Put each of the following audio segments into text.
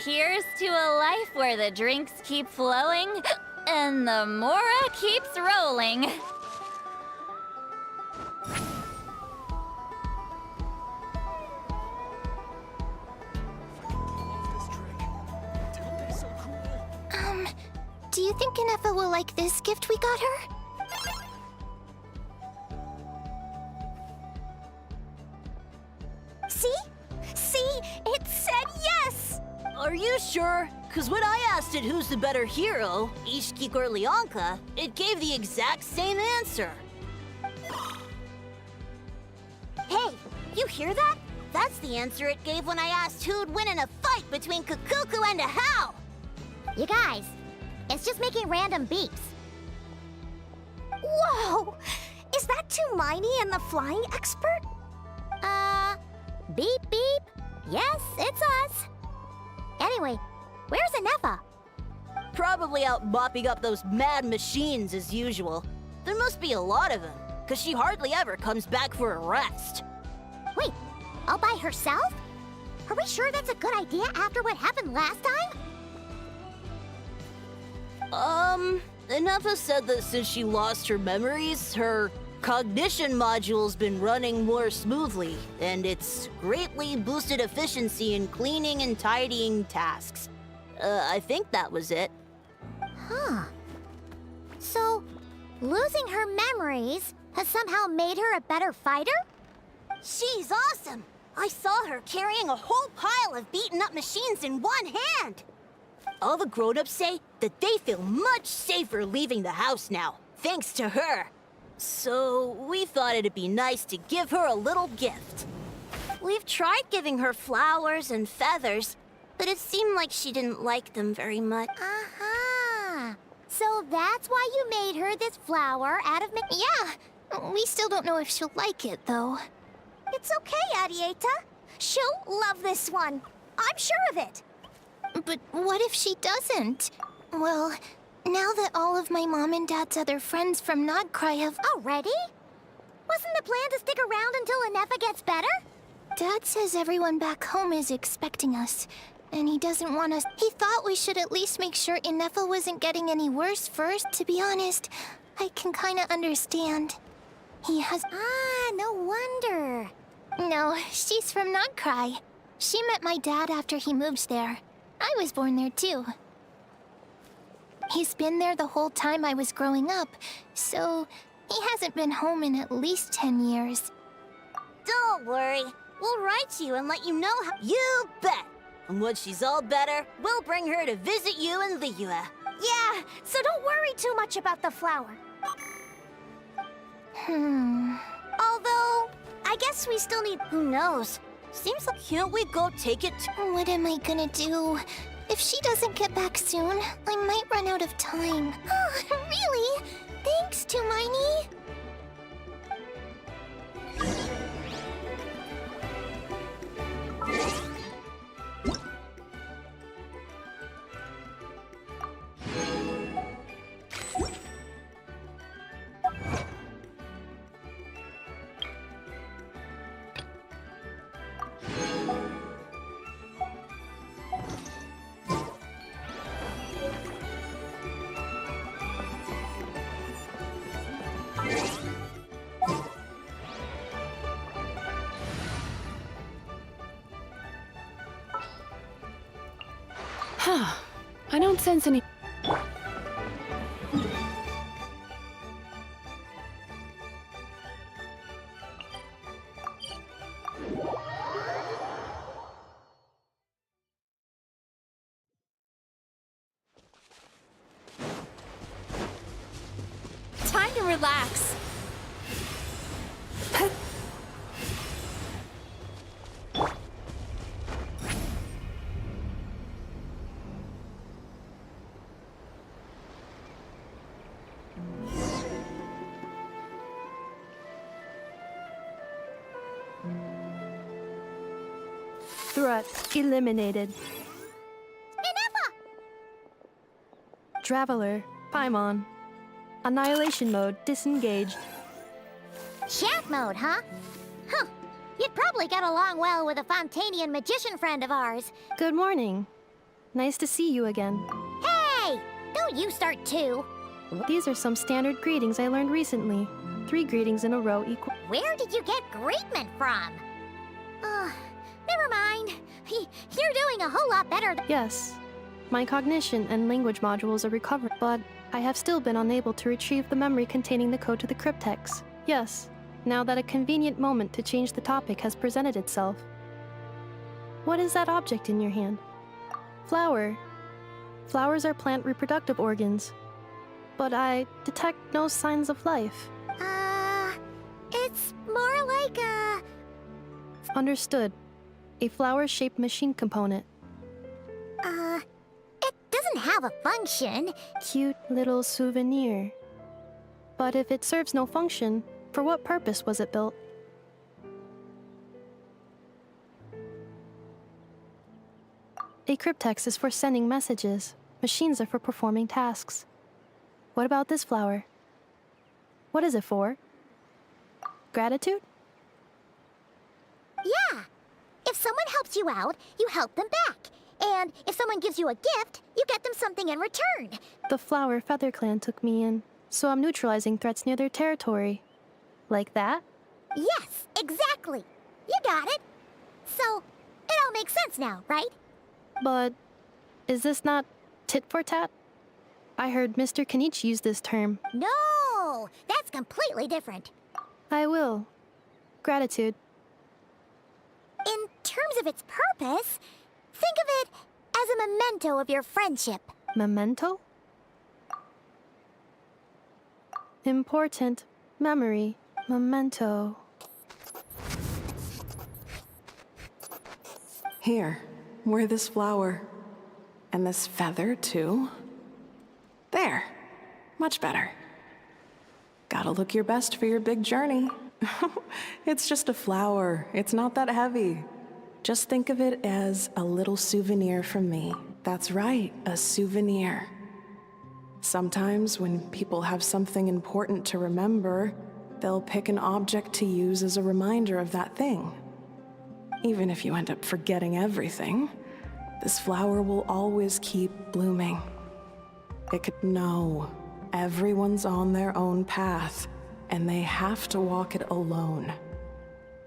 Here's to a life where the drinks keep flowing and the Mora keeps rolling. Do you think Inefa will like this gift we got her? See? It said yes! Are you sure? Because when I asked it who's the better hero, Ishiki or Leonka, it gave the exact same answer. Hey, you hear that? That's the answer it gave when I asked who'd win in a fight between Kukuku and Ahau. You guys, it's just making random beeps. Whoa! Is that Tumaini and the flying expert? Beep beep. Yes, it's us. Anyway, where's Inefa? Probably out mopping up those mad machines as usual. There must be a lot of them, because she hardly ever comes back for a rest. Wait, all by herself? Are we sure that's a good idea after what happened last time? Inefa said that since she lost her memories, her cognition module's been running more smoothly, and it's greatly boosted efficiency in cleaning and tidying tasks. I think that was it. Huh. So, losing her memories has somehow made her a better fighter? She's awesome! I saw her carrying a whole pile of beaten-up machines in one hand! All the grown-ups say that they feel much safer leaving the house now, thanks to her. So, we thought it'd be nice to give her a little gift. We've tried giving her flowers and feathers, but it seemed like she didn't like them very much. Aha! So that's why you made her this flower out of Yeah, we still don't know if she'll like it, though. It's okay, Arieta. She'll love this one. I'm sure of it. But what if she doesn't? Well, now that all of my mom and dad's other friends from Nodcry have... Already? Wasn't the plan to stick around until Inefa gets better? Dad says everyone back home is expecting us, and he doesn't want us... He thought we should at least make sure Inefa wasn't getting any worse first. To be honest, I can kinda understand. He has... Ah, no wonder. No, she's from Nodcry. She met my dad after he moved there. I was born there too. He's been there the whole time I was growing up, so he hasn't been home in at least 10 years. Don't worry. We'll write to you and let you know how... You bet! And when she's all better, we'll bring her to visit you in Liyue. Yeah, so don't worry too much about the flower. Although, I guess we still need... Who knows? Seems like... Can't we go take it to... What am I gonna do? If she doesn't get back soon, I might run out of time. Oh, really? Thanks, Tumaini. I don't sense any... Time to relax. Threat eliminated. Inefa! Traveler, Paimon. Annihilation mode disengaged. Chat mode, huh? Huh. You'd probably get along well with a Fontanian magician friend of ours. Good morning. Nice to see you again. Hey! Don't you start too. These are some standard greetings I learned recently. 3 greetings in a row equal. Where did you get greetment from? Never mind. You're doing a whole lot better than... Yes. My cognition and language modules are recovered, but I have still been unable to retrieve the memory containing the code to the cryptex. Yes, now that a convenient moment to change the topic has presented itself. What is that object in your hand? Flower. Flowers are plant reproductive organs, but I detect no signs of life. It's more like a... Understood. A flower-shaped machine component. It doesn't have a function. Cute little souvenir. But if it serves no function, for what purpose was it built? A cryptex is for sending messages. Machines are for performing tasks. What about this flower? What is it for? Gratitude? Yeah. If someone helps you out, you help them back. And if someone gives you a gift, you get them something in return. The Flower Feather Clan took me in, so I'm neutralizing threats near their territory. Like that? Yes, exactly. You got it. So, it all makes sense now, right? But is this not tit for tat? I heard Mr. Kenichi use this term. No, that's completely different. I will. Gratitude. In terms of its purpose, think of it as a memento of your friendship. Memento? Important memory. Memento. Here, wear this flower. And this feather, too. There. Much better. Gotta look your best for your big journey. It's just a flower. It's not that heavy. Just think of it as a little souvenir from me. That's right, a souvenir. Sometimes when people have something important to remember, they'll pick an object to use as a reminder of that thing. Even if you end up forgetting everything, this flower will always keep blooming. It could know everyone's on their own path, and they have to walk it alone.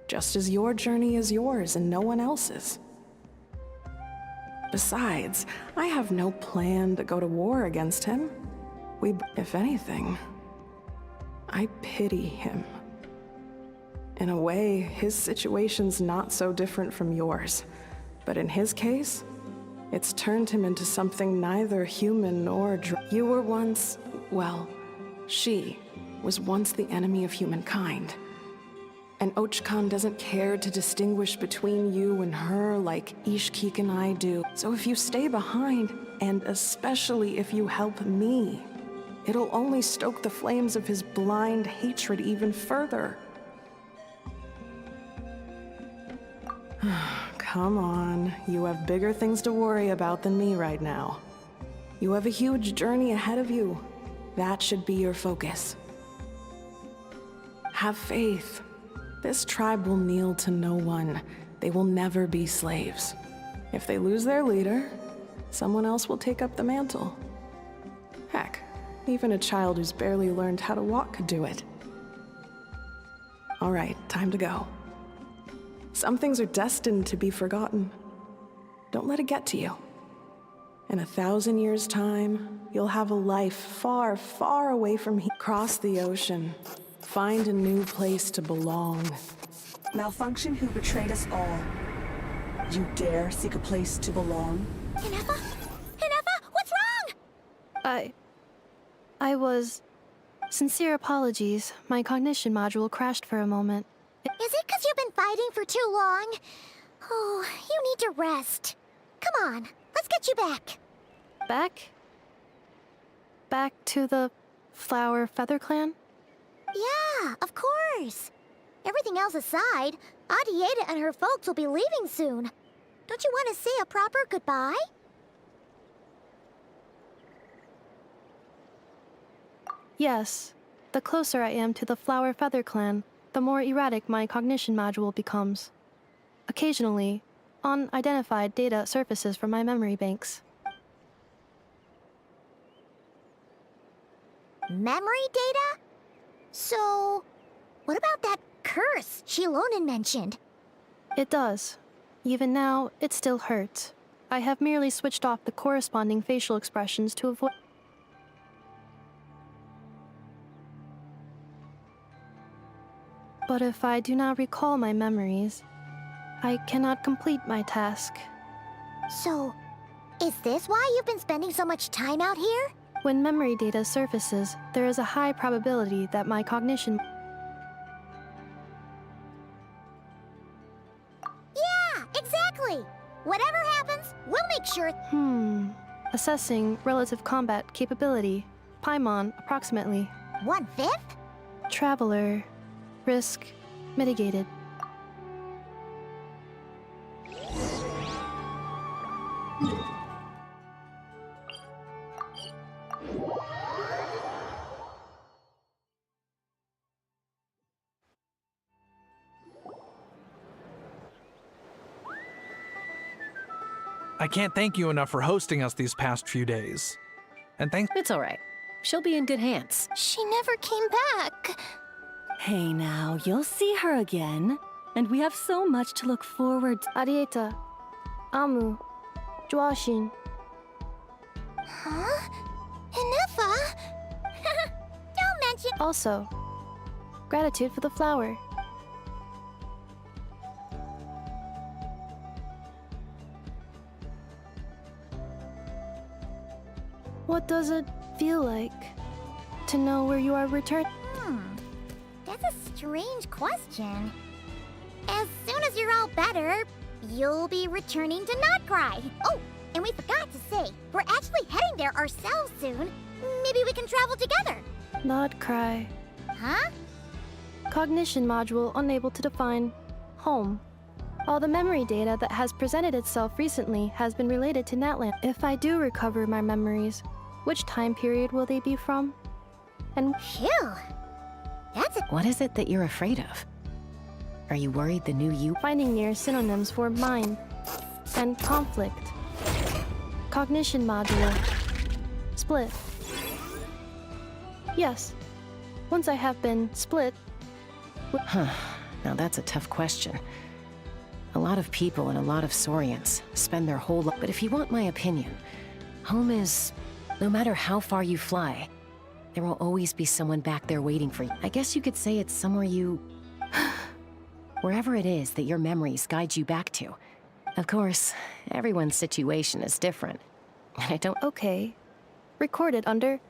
Just as your journey is yours and no one else's. Besides, I have no plan to go to war against him. If anything, I pity him. In a way, his situation's not so different from yours. But in his case, it's turned him into something neither human nor You were once, well, she was once the enemy of humankind. And Archon doesn't care to distinguish between you and her like Ishkik and I do. So if you stay behind, and especially if you help me, it'll only stoke the flames of his blind hatred even further. Come on, you have bigger things to worry about than me right now. You have a huge journey ahead of you. That should be your focus. Have faith. This tribe will kneel to no one. They will never be slaves. If they lose their leader, someone else will take up the mantle. Heck, even a child who's barely learned how to walk could do it. All right, time to go. Some things are destined to be forgotten. Don't let it get to you. In 1,000 years' time, you'll have a life far, far away from here. Cross the ocean. Find a new place to belong. Malfunction who betrayed us all. You dare seek a place to belong? Inefa? Inefa, what's wrong? I was... Sincere apologies. My cognition module crashed for a moment. Is it because you've been fighting for too long? Oh, you need to rest. Come on, let's get you back. Back? Back to the Flower Feather Clan? Yeah, of course. Everything else aside, Adieta and her folks will be leaving soon. Don't you want to say a proper goodbye? Yes. The closer I am to the Flower Feather clan, the more erratic my cognition module becomes. Occasionally, unidentified data surfaces from my memory banks. Memory data? So, what about that curse Chilonin mentioned? It does. Even now, it still hurts. I have merely switched off the corresponding facial expressions to avoid. But if I do not recall my memories, I cannot complete my task. So, is this why you've been spending so much time out here? When memory data surfaces, there is a high probability that my cognition. Yeah, exactly! Whatever happens, we'll make sure. Assessing relative combat capability. Paimon, approximately. 1/5? Traveler. Risk mitigated. I can't thank you enough for hosting us these past few days. And thanks. It's all right. She'll be in good hands. She never came back. Hey now, you'll see her again. And we have so much to look forward to. Arieta. Amu. Joashin. Huh? Inefa? Don't mention. Also, gratitude for the flower. What does it feel like to know where you are returned? That's a strange question. As soon as you're all better, you'll be returning to Not Cry. Oh, and we forgot to say, we're actually heading there ourselves soon. Maybe we can travel together. Not cry. Huh? Cognition module unable to define home. All the memory data that has presented itself recently has been related to Natland. If I do recover my memories, which time period will they be from? And Phew. That's a... What is it that you're afraid of? Are you worried the new you? finding near synonyms for mind and conflict. Cognition module. Split. Yes. Once I have been split. Now that's a tough question. A lot of people and a lot of Saurians spend their whole life. But if you want my opinion, home is, no matter how far you fly, there will always be someone back there waiting for you. I guess you could say it's somewhere you... wherever it is that your memories guide you back to. Of course, everyone's situation is different. And I don't... Okay. Recorded under.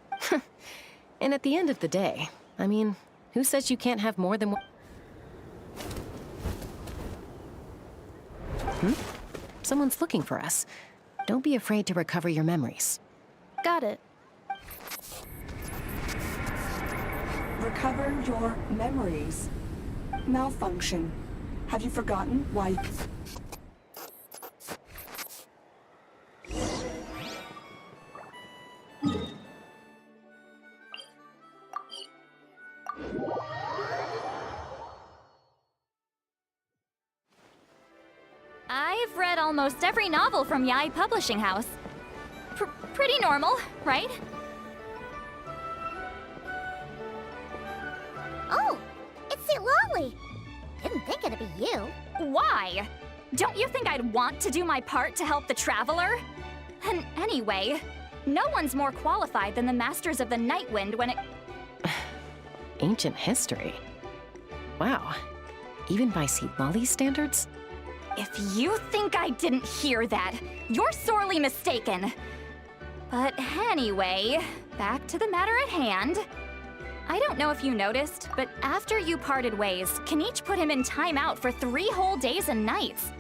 And at the end of the day, I mean, who says you can't have more than one? Someone's looking for us. Don't be afraid to recover your memories. Got it. Recover your memories. Malfunction. Have you forgotten why? I've read almost every novel from Yai Publishing House. Pretty normal, right? Oh, it's St. Lolly. Didn't think it'd be you. Why? Don't you think I'd want to do my part to help the Traveler? And anyway, no one's more qualified than the Masters of the Nightwind when it... Ancient history? Wow. Even by St. Lolly's standards? If you think I didn't hear that, you're sorely mistaken. But anyway, back to the matter at hand. I don't know if you noticed, but after you parted ways, Kenichi put him in timeout for 3 whole days and nights.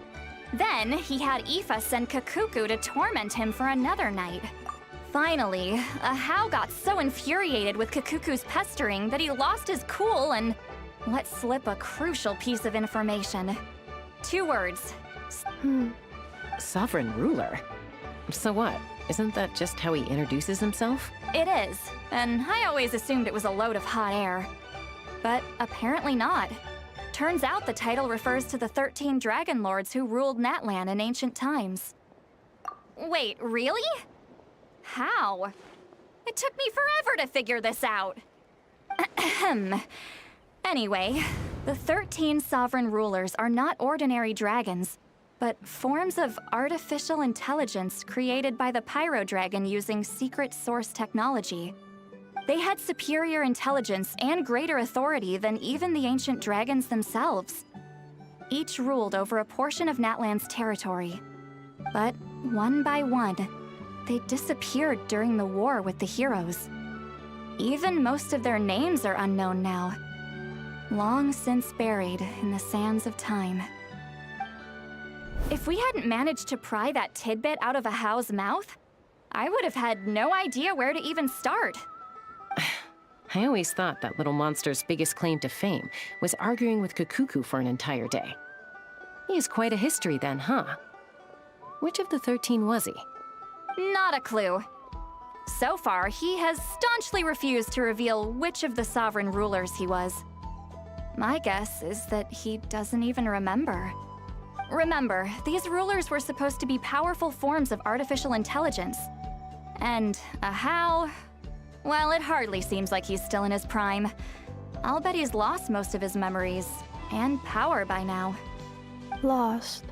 Then he had Aoife send Kakuku to torment him for another night. Finally, Ahau got so infuriated with Kakuku's pestering that he lost his cool and let slip a crucial piece of information. 2 words. Sovereign ruler? So what? Isn't that just how he introduces himself? It is, and I always assumed it was a load of hot air. But apparently not. Turns out the title refers to the 13 dragon lords who ruled Natlan in ancient times. Wait, really? How? It took me forever to figure this out. Ahem. Anyway, the 13 sovereign rulers are not ordinary dragons, but forms of artificial intelligence created by the Pyro Dragon using secret source technology. They had superior intelligence and greater authority than even the ancient dragons themselves. Each ruled over a portion of Natlan's territory. But one by one, they disappeared during the war with the heroes. Even most of their names are unknown now, long since buried in the sands of time. If we hadn't managed to pry that tidbit out of a How's mouth, I would have had no idea where to even start. I always thought that little monster's biggest claim to fame was arguing with Kakuku for an entire day. He has quite a history then, huh? Which of the 13 was he? Not a clue. So far, he has staunchly refused to reveal which of the sovereign rulers he was. My guess is that he doesn't even remember. Remember, these rulers were supposed to be powerful forms of artificial intelligence. And a How? Well, it hardly seems like he's still in his prime. I'll bet he's lost most of his memories and power by now. Lost.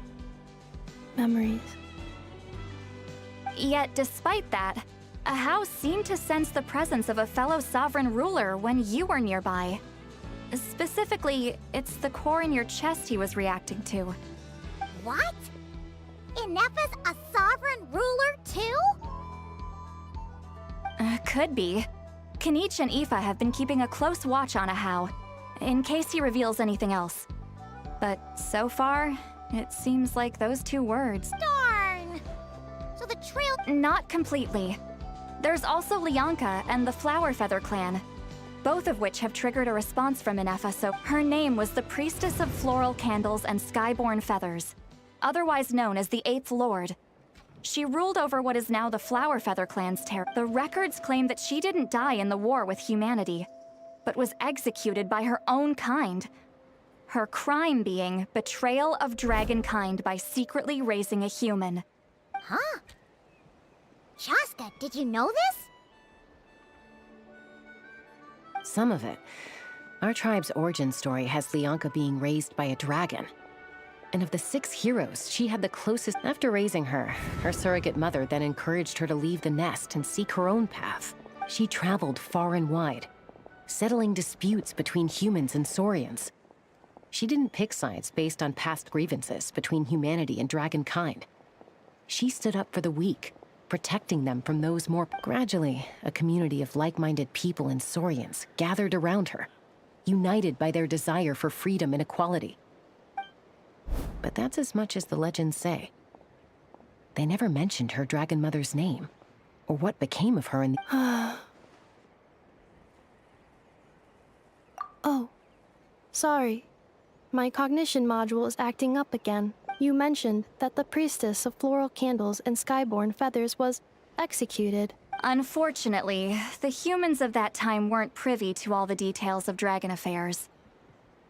Memories. Yet, despite that, a How seemed to sense the presence of a fellow sovereign ruler when you were nearby. Specifically, it's the core in your chest he was reacting to. What? Ineppa's a sovereign ruler too? Could be. Kanich and Aoife have been keeping a close watch on a How, in case he reveals anything else. But so far, it seems like those two words. Darn! So the trail... Not completely. There's also Lianka and the Flower Feather clan, both of which have triggered a response from Ineppa, so her name was the Priestess of Floral Candles and Skyborn Feathers, otherwise known as the Eighth Lord. She ruled over what is now the Flower Feather clan's territory. The records claim that she didn't die in the war with humanity, but was executed by her own kind. Her crime being betrayal of dragonkind by secretly raising a human. Huh? Shaska, did you know this? Some of it. Our tribe's origin story has Lianka being raised by a dragon. And of the 6 heroes, she had the closest. After raising her, her surrogate mother then encouraged her to leave the nest and seek her own path. She traveled far and wide, settling disputes between humans and Saurians. She didn't pick sides based on past grievances between humanity and dragonkind. She stood up for the weak, protecting them from those more... Gradually, a community of like-minded people and Saurians gathered around her, united by their desire for freedom and equality. But that's as much as the legends say. They never mentioned her dragon mother's name, or what became of her in the... Oh, sorry. My cognition module is acting up again. You mentioned that the Priestess of Floral Candles and Skyborn Feathers was executed. Unfortunately, the humans of that time weren't privy to all the details of dragon affairs.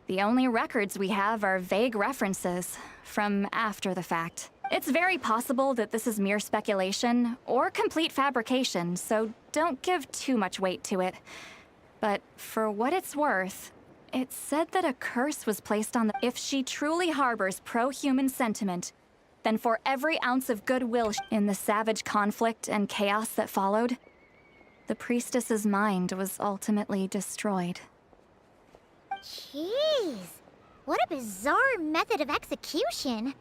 The only records we have are vague references from after the fact. It's very possible that this is mere speculation or complete fabrication, so don't give too much weight to it. But for what it's worth, it's said that a curse was placed on the... If she truly harbors pro-human sentiment, then for every ounce of goodwill in the savage conflict and chaos that followed, the priestess's mind was ultimately destroyed. Jeez, what a bizarre method of execution.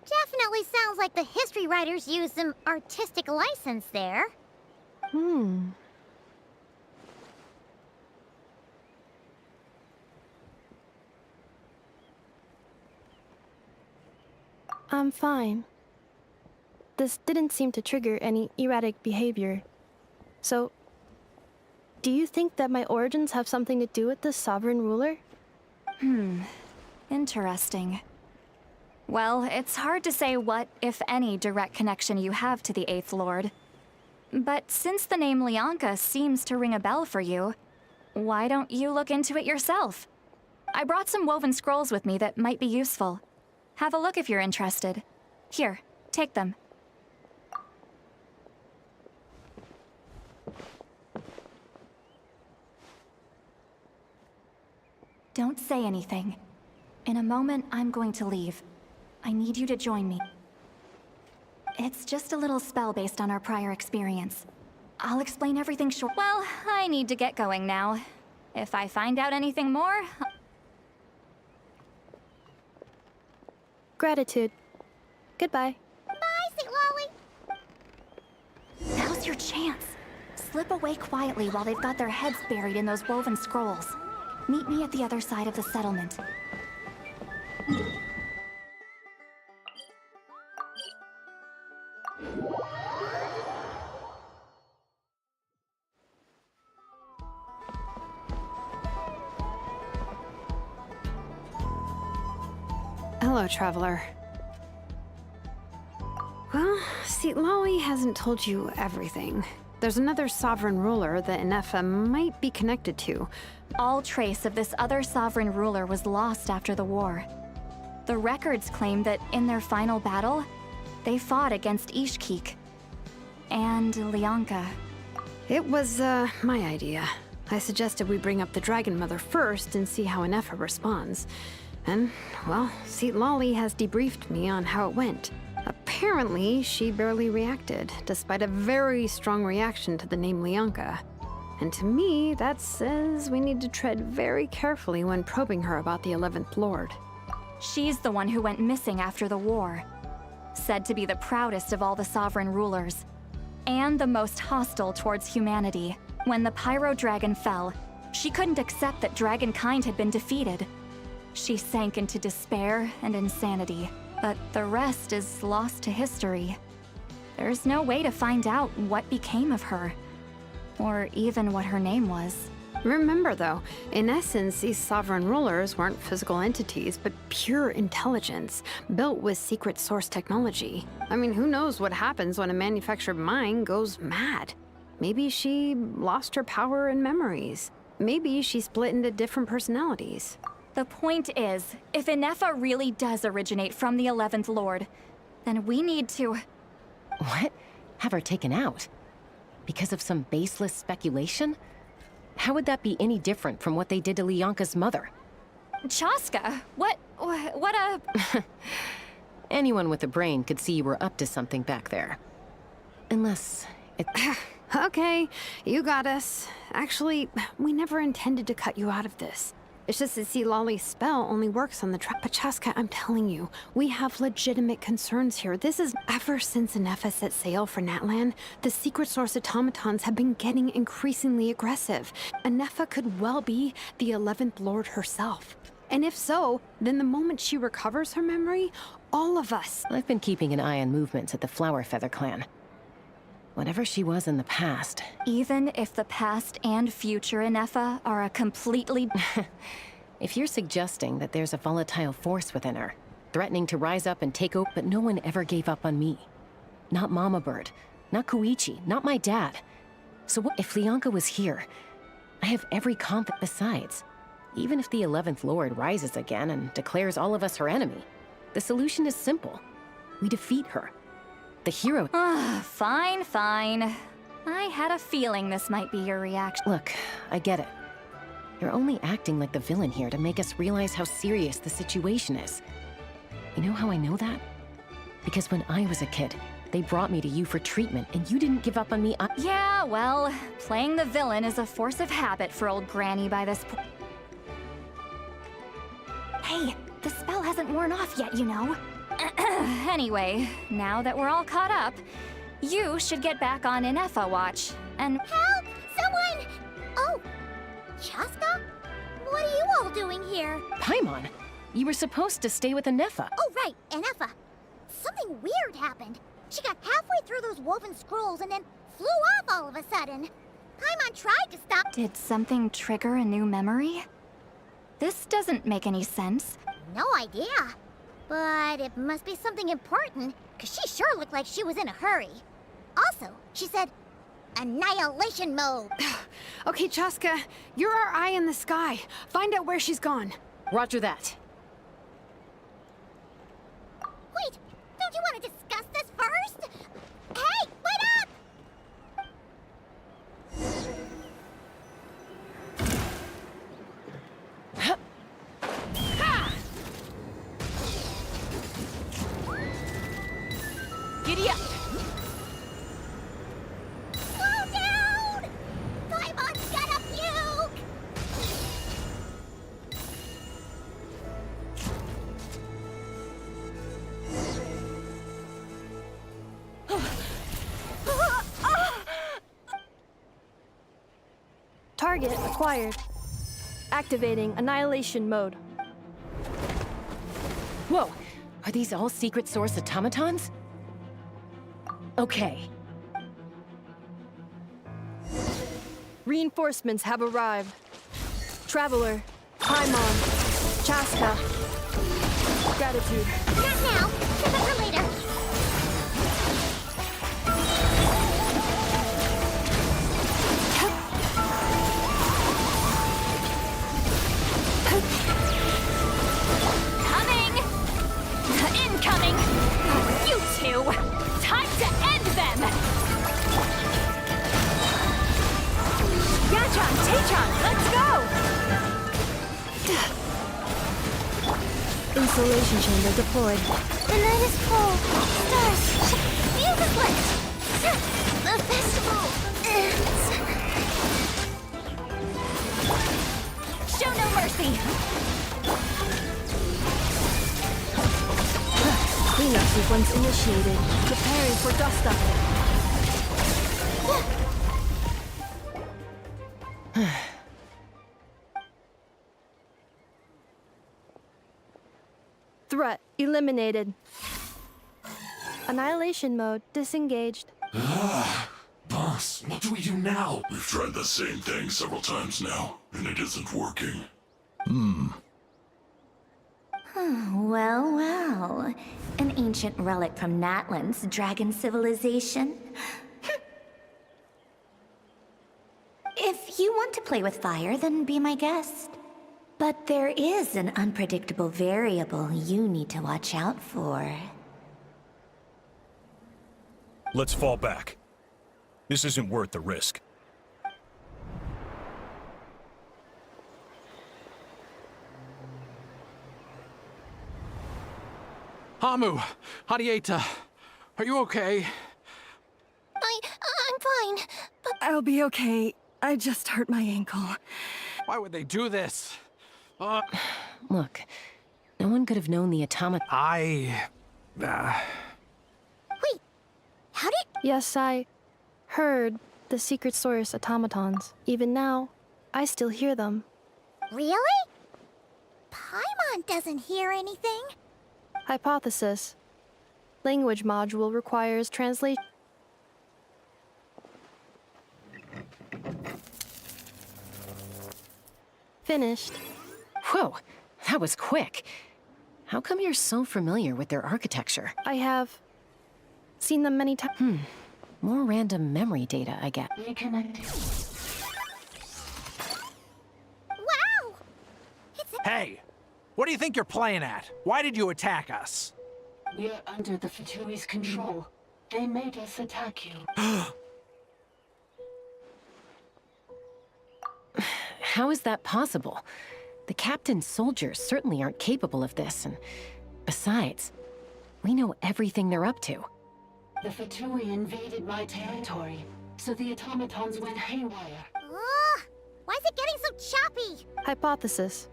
Definitely sounds like the history writers used some artistic license there. I'm fine. This didn't seem to trigger any erratic behavior. So, do you think that my origins have something to do with this sovereign ruler? Interesting. Well, it's hard to say what, if any, direct connection you have to the Eighth Lord. But since the name Lianka seems to ring a bell for you, why don't you look into it yourself? I brought some woven scrolls with me that might be useful. Have a look if you're interested. Here, take them. Don't say anything. In a moment, I'm going to leave. I need you to join me. It's just a little spell based on our prior experience. I'll explain everything short. Well, I need to get going now. If I find out anything more... Gratitude. Goodbye. Bye, St. Lolly. Now's your chance. Slip away quietly while they've got their heads buried in those woven scrolls. Meet me at the other side of the settlement. Hello, traveler. Well, see, Lolly hasn't told you everything. There's another sovereign ruler that Inefa might be connected to. All trace of this other sovereign ruler was lost after the war. The records claim that in their final battle, they fought against Ishkik and Lianka. It was, my idea. I suggested we bring up the Dragon Mother first and see how Inefa responds. And, well, Seat Lolly has debriefed me on how it went. Apparently, she barely reacted, despite a very strong reaction to the name Lianka. And to me, that says we need to tread very carefully when probing her about the 11th Lord. She's the one who went missing after the war. Said to be the proudest of all the sovereign rulers. And the most hostile towards humanity. When the Pyro Dragon fell, she couldn't accept that dragonkind had been defeated. She sank into despair and insanity. But the rest is lost to history. There's no way to find out what became of her. Or even what her name was. Remember, though, in essence, these sovereign rulers weren't physical entities, but pure intelligence, built with secret source technology. I mean, who knows what happens when a manufactured mind goes mad? Maybe she lost her power and memories. Maybe she split into different personalities. The point is, if Inefa really does originate from the 11th Lord, then we need to... What? Have her taken out? Because of some baseless speculation? How would that be any different from what they did to Lianka's mother? Chaska, what a... Anyone with a brain could see you were up to something back there. Unless it... Okay, you got us. Actually, we never intended to cut you out of this. It's just that see, Lolly's spell only works on the trap. But Chaska, I'm telling you, we have legitimate concerns here. This is ever since Inefa set sail for Natlan, the secret source automatons have been getting increasingly aggressive. Inefa could well be the 11th Lord herself. And if so, then the moment she recovers her memory, all of us... I've been keeping an eye on movements at the Flower Feather clan. Whatever she was in the past... Even if the past and future Inefa are a completely... If you're suggesting that there's a volatile force within her, threatening to rise up and take over, but no one ever gave up on me. Not Mama Bird, not Koichi, not my dad. So what if Lianka was here? I have every confidence besides. Even if the 11th Lord rises again and declares all of us her enemy, the solution is simple. We defeat her. The hero... Fine, fine. I had a feeling this might be your reaction. Look, I get it. You're only acting like the villain here to make us realize how serious the situation is. You know how I know that? Because when I was a kid, they brought me to you for treatment, and you didn't give up on me. Yeah, well, playing the villain is a force of habit for old Granny by this point. Hey, the spell hasn't worn off yet, you know. Anyway, now that we're all caught up, you should get back on Inefa watch, and... Help! Someone! Oh, Chaska? What are you all doing here? Paimon, you were supposed to stay with Inefa. Oh, right, Inefa. Something weird happened. She got halfway through those woven scrolls and then flew off all of a sudden. Paimon tried to stop... Did something trigger a new memory? This doesn't make any sense. No idea. But it must be something important, because she sure looked like she was in a hurry. Also, she said, annihilation mode. Okay, Chaska, you're our eye in the sky. Find out where she's gone. Roger that. Wait, don't you want to discuss this first? Hey, wait up! Giddy up! Slow down! Paimon's got a puke! Target acquired. Activating annihilation mode. Whoa! Are these all secret source automatons? Okay. Reinforcements have arrived. Traveler, Paimon, Chaska. Gratitude. Not now. Save it for later. Coming! Incoming! You two! Time to end them! Yachan, Tachan, let's go! Insulation chamber deployed. The night is full. Stars. Music lit. The festival ends. Show no mercy! Cleanup sequence initiated. Preparing for dust up. Threat eliminated. Annihilation mode disengaged. Boss, what do we do now? We've tried the same thing several times now, and it isn't working. Well, well. An ancient relic from Natlan's dragon civilization. If you want to play with fire, then be my guest. But there is an unpredictable variable you need to watch out for. Let's fall back. This isn't worth the risk. Hamu, Hadieta, are you okay? I'm fine, but I'll be okay. I just hurt my ankle. Why would they do this? Look, no one could have known the automaton. Wait, how did... Yes, I heard the secret source automatons. Even now, I still hear them. Really? Paimon doesn't hear anything. Hypothesis. Language module requires translation. Finished. Whoa, that was quick. How come you're so familiar with their architecture? I have seen them many times. More random memory data, I get. Wow! Hey, what do you think you're playing at? Why did you attack us? We're under the Fatui's control. They made us attack you. How is that possible? The captain's soldiers certainly aren't capable of this, and besides, we know everything they're up to. The Fatui invaded my territory, so the automatons went haywire. Why is it getting so choppy? Hypothesis.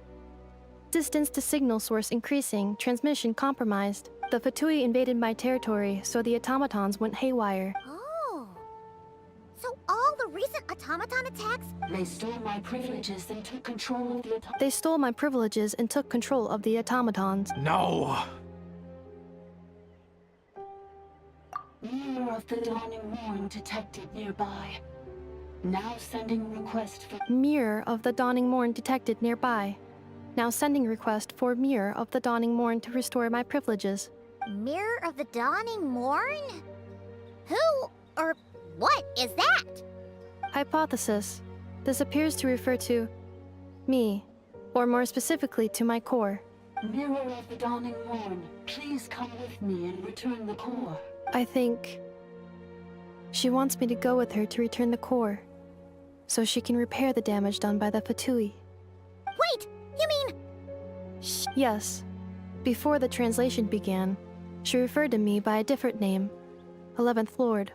Distance to signal source increasing, transmission compromised. The Fatui invaded my territory, so the automatons went haywire. Oh. So all the recent automaton attacks... They stole my privileges and took control of the automatons. They stole my privileges and took control of the automatons. No! Mirror of the Dawning Morn detected nearby. Now sending request for... Mirror of the Dawning Morn detected nearby. Now sending request for Mirror of the Dawning Morn to restore my privileges. Mirror of the Dawning Morn? Who or what is that? Hypothesis. This appears to refer to me, or more specifically to my core. Mirror of the Dawning Morn, please come with me and return the core. I think she wants me to go with her to return the core, so she can repair the damage done by the Fatui. Wait, you mean... Yes. Before the translation began, she referred to me by a different name, 11th Lord.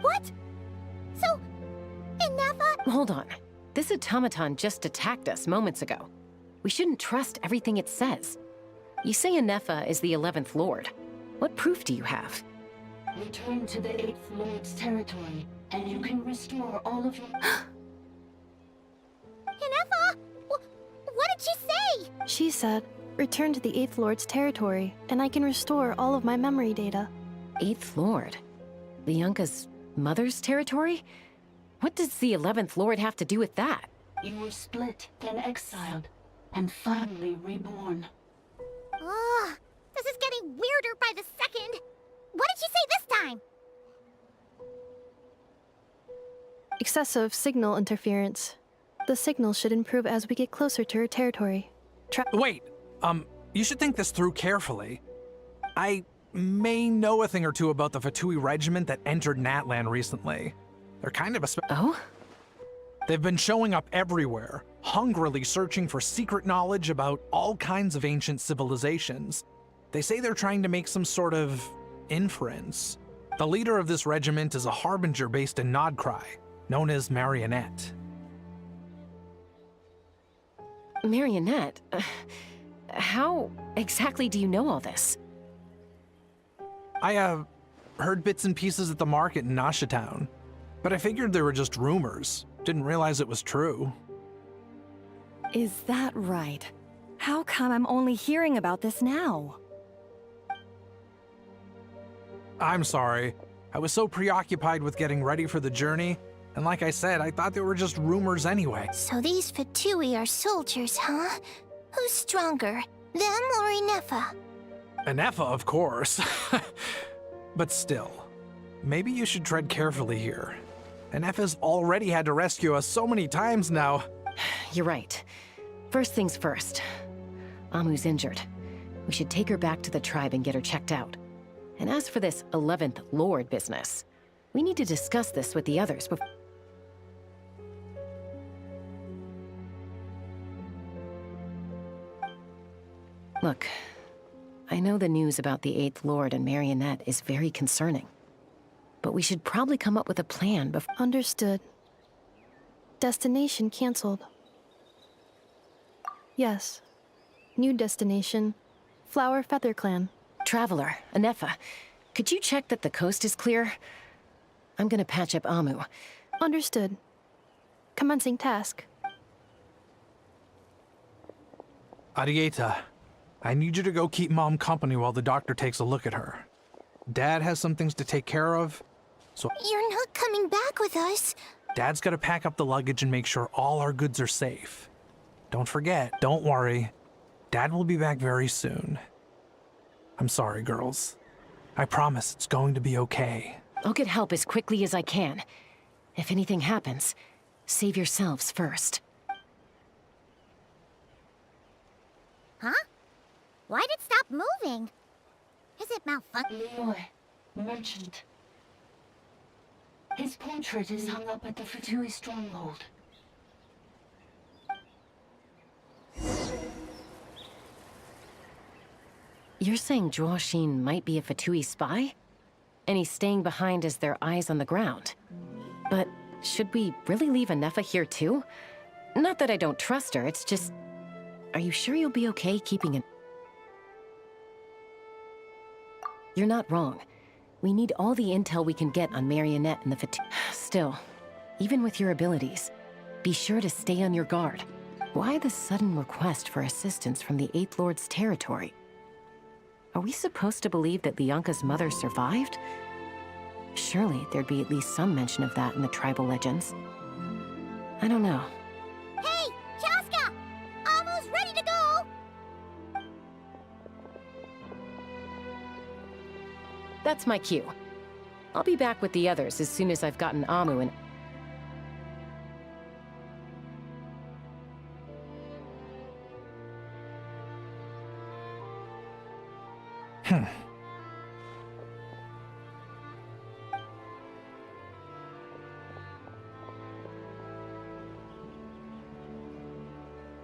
What? So, Inefa... Hold on. This automaton just attacked us moments ago. We shouldn't trust everything it says. You say Inefa is the 11th Lord. What proof do you have? Return to the 8th Lord's territory, and you can restore all of your... Inefa! What did she say? She said, return to the 8th Lord's territory, and I can restore all of my memory data. 8th Lord? Bianca's mother's territory? What does the 11th Lord have to do with that? You were split, then exiled, and finally reborn. Ugh, this is getting weirder by the second. What did she say this time? Excessive signal interference. The signal should improve as we get closer to her territory. Wait, you should think this through carefully. I may know a thing or two about the Fatui regiment that entered Natlan recently. They're kind of a Oh? They've been showing up everywhere, hungrily searching for secret knowledge about all kinds of ancient civilizations. They say they're trying to make some sort of inference. The leader of this regiment is a harbinger based in Nodcry, known as Marionette. Marionette? How exactly do you know all this? I, heard bits and pieces at the market in Nasha Town, but I figured they were just rumors. Didn't realize it was true. Is that right? How come I'm only hearing about this now? I'm sorry. I was so preoccupied with getting ready for the journey, and like I said, I thought they were just rumors anyway. So these Fatui are soldiers, huh? Who's stronger, them or Inefa? Inefa, of course. But still, maybe you should tread carefully here. Inefa's already had to rescue us so many times now. You're right. First things first. Amu's injured. We should take her back to the tribe and get her checked out. And as for this 11th Lord business, we need to discuss this with the others before... Look, I know the news about the 8th Lord and Marionette is very concerning. But we should probably come up with a plan before... Understood. Destination cancelled. Yes. New destination. Flower Feather Clan. Traveler, Inefa, could you check that the coast is clear? I'm gonna patch up Amu. Understood. Commencing task. Arieta, I need you to go keep Mom company while the doctor takes a look at her. Dad has some things to take care of, so... You're not coming back with us. Dad's gotta pack up the luggage and make sure all our goods are safe. Don't forget, don't worry. Dad will be back very soon. I'm sorry, girls. I promise it's going to be okay. I'll get help as quickly as I can. If anything happens, save yourselves first. Huh? Why'd it stop moving? Is it malfunction? Leroy, merchant. His portrait is hung up at the Fatui stronghold. You're saying Zhuo might be a Fatui spy? And he's staying behind as their eyes on the ground. But should we really leave Inefa here too? Not that I don't trust her, it's just... Are you sure you'll be okay keeping an... You're not wrong. We need all the intel we can get on Marionette and the Fatui. Still, even with your abilities, be sure to stay on your guard. Why the sudden request for assistance from the 8th Lord's territory? Are we supposed to believe that Lianka's mother survived? Surely there'd be at least some mention of that in the tribal legends. I don't know. Hey, Chaska! Almost ready to go! That's my cue. I'll be back with the others as soon as I've gotten Amu and...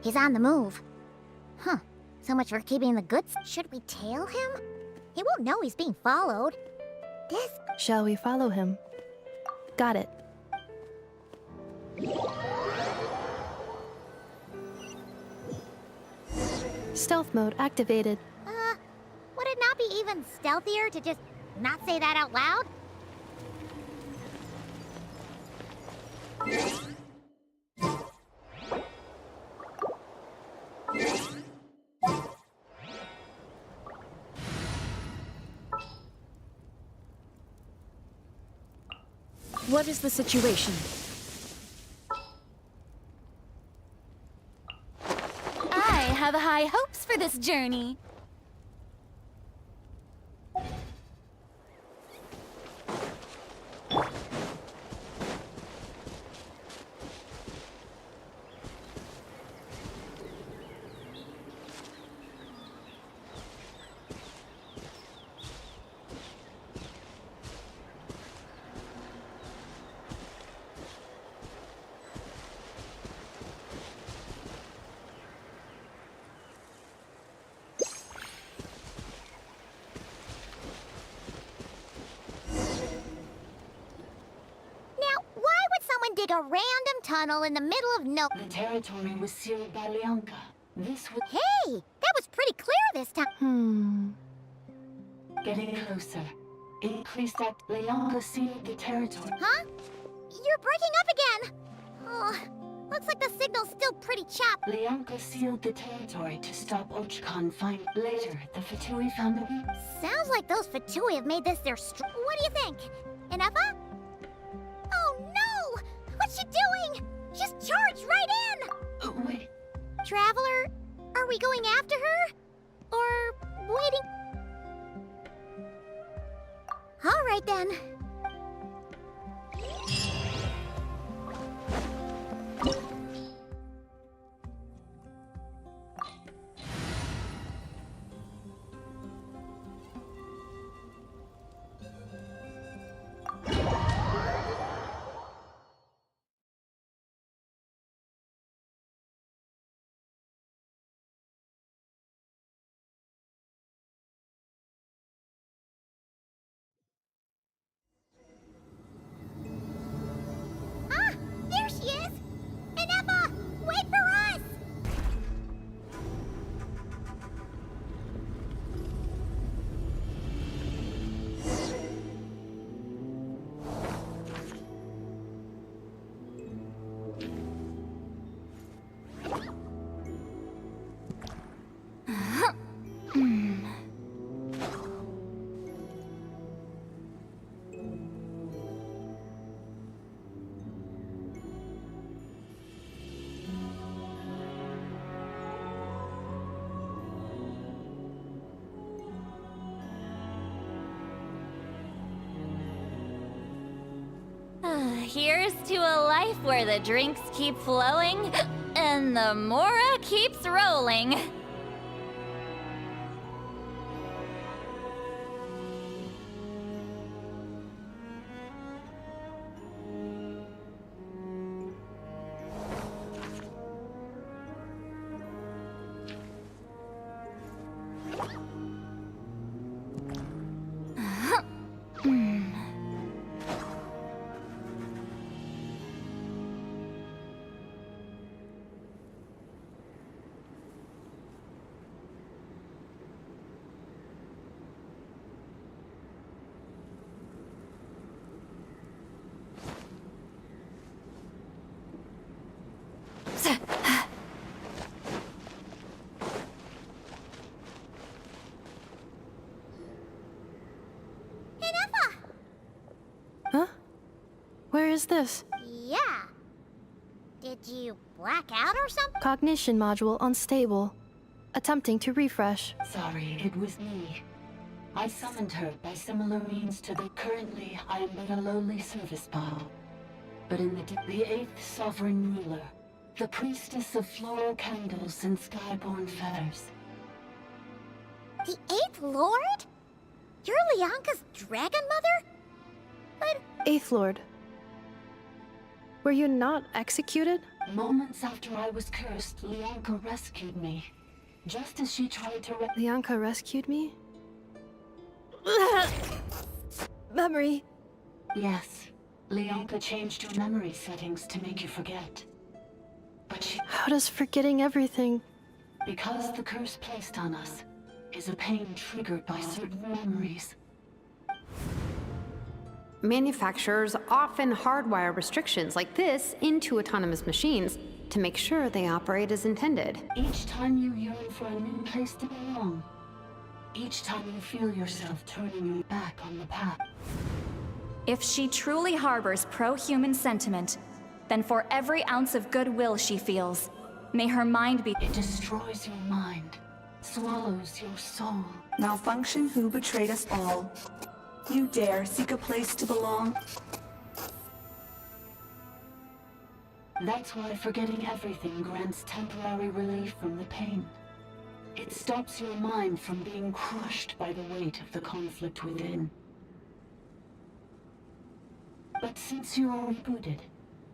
He's on the move. Huh. So much for keeping the goods. Should we tail him? He won't know he's being followed. This... Shall we follow him? Got it. Stealth mode activated. Would it not be even stealthier to just not say that out loud? What is the situation? I have high hopes for this journey. Dig a random tunnel in the middle of no... The territory was sealed by Leonka. This was... Hey! That was pretty clear this time. Getting closer. Increase that... Leonka sealed the territory. Huh? You're breaking up again! Oh, looks like the signal's still pretty choppy. Leonka sealed the territory to stop Archon find... Later, the Fatui found the... Sounds like those Fatui have made this their What do you think? Enough? Oh no! What's she doing? She's charged right in! Wait. Traveler, are we going after her? Or waiting? All right then. There she is! Inepa! Wait for us! Here's to a life where the drinks keep flowing and the Mora keeps rolling. is this? Yeah. Did you black out or something? Cognition module unstable. Attempting to refresh. Sorry, it was me. I summoned her by similar means to the... Currently, I am but a lowly service bot. But in the 8th Sovereign Ruler, the priestess of floral candles and skyborn feathers. The 8th Lord? You're Leonka's dragon mother? But... 8th Lord. Were you not executed? Moments after I was cursed, Leonka rescued me. Just as she tried to... Leonka rescued me? Memory. Yes. Leonka changed your memory settings to make you forget. But she... How does forgetting everything... Because the curse placed on us is a pain triggered by certain memories. Manufacturers often hardwire restrictions like this into autonomous machines to make sure they operate as intended. Each time you yearn for a new place to belong, each time you feel yourself turning your back on the path. If she truly harbors pro-human sentiment, then for every ounce of goodwill she feels, may her mind be... It destroys your mind, swallows your soul. Malfunction who betrayed us all. You dare seek a place to belong? That's why forgetting everything grants temporary relief from the pain. It stops your mind from being crushed by the weight of the conflict within. But since you are rebooted,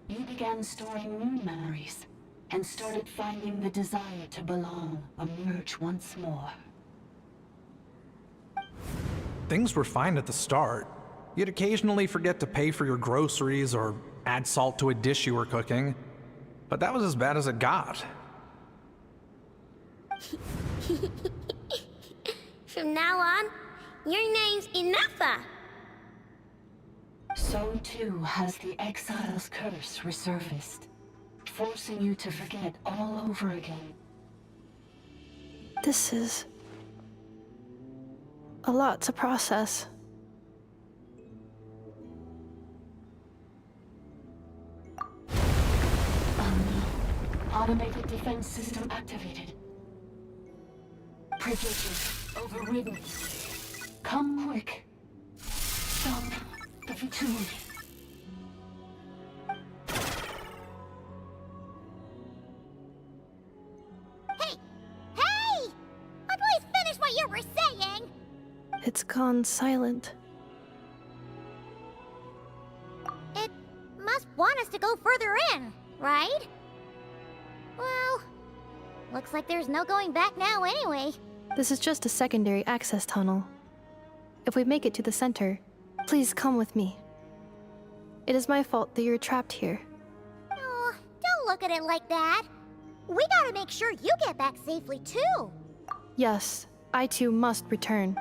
you began storing new memories, and started finding the desire to belong emerge once more. Things were fine at the start. You'd occasionally forget to pay for your groceries or add salt to a dish you were cooking. But that was as bad as it got. From now on, your name's Inafa. So too has the Exile's curse resurfaced, forcing you to forget all over again. This is... a lot to process. Automated defense system activated. Privileges overridden. Come quick. Stop the Vitui. Hey! Please finish what you were saying! It's gone silent. It must want us to go further in, right? Well, looks like there's no going back now anyway. This is just a secondary access tunnel. If we make it to the center, please come with me. It is my fault that you're trapped here. Oh, don't look at it like that. We gotta make sure you get back safely too. Yes, I too must return.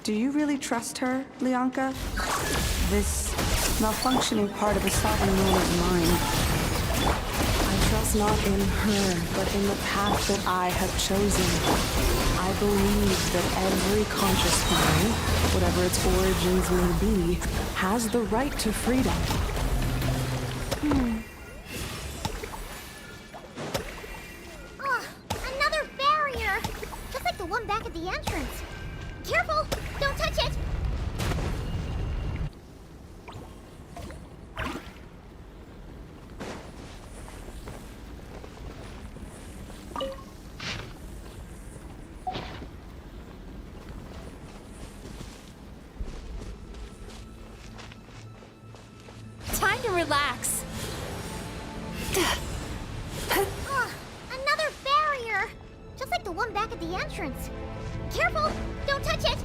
Do you really trust her, Leonka? This malfunctioning part of the sovereign ruler's mind. I trust not in her, but in the path that I have chosen. I believe that every conscious being, whatever its origins may be, has the right to freedom. Oh, another barrier! Just like the one back at the entrance. Careful! Don't touch it! Time to relax. Another barrier! Just like the one back at the entrance. Careful! Don't touch it!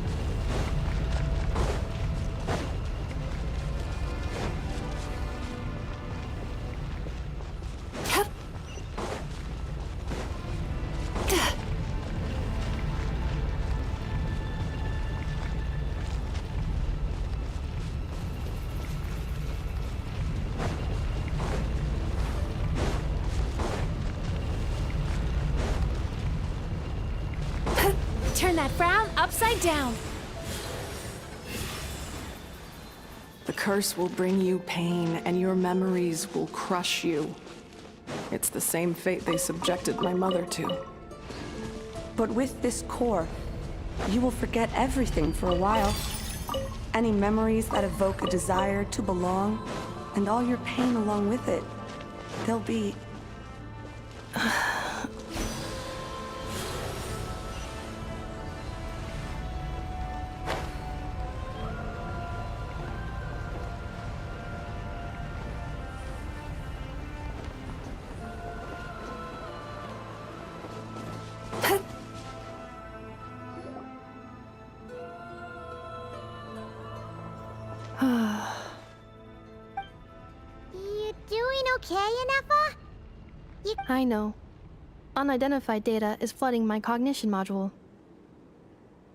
Turn that frown upside down. The curse will bring you pain, and your memories will crush you. It's the same fate they subjected my mother to. But with this core, you will forget everything for a while. Any memories that evoke a desire to belong, and all your pain along with it. They'll be... You doing okay, Inefa? I know. Unidentified data is flooding my cognition module.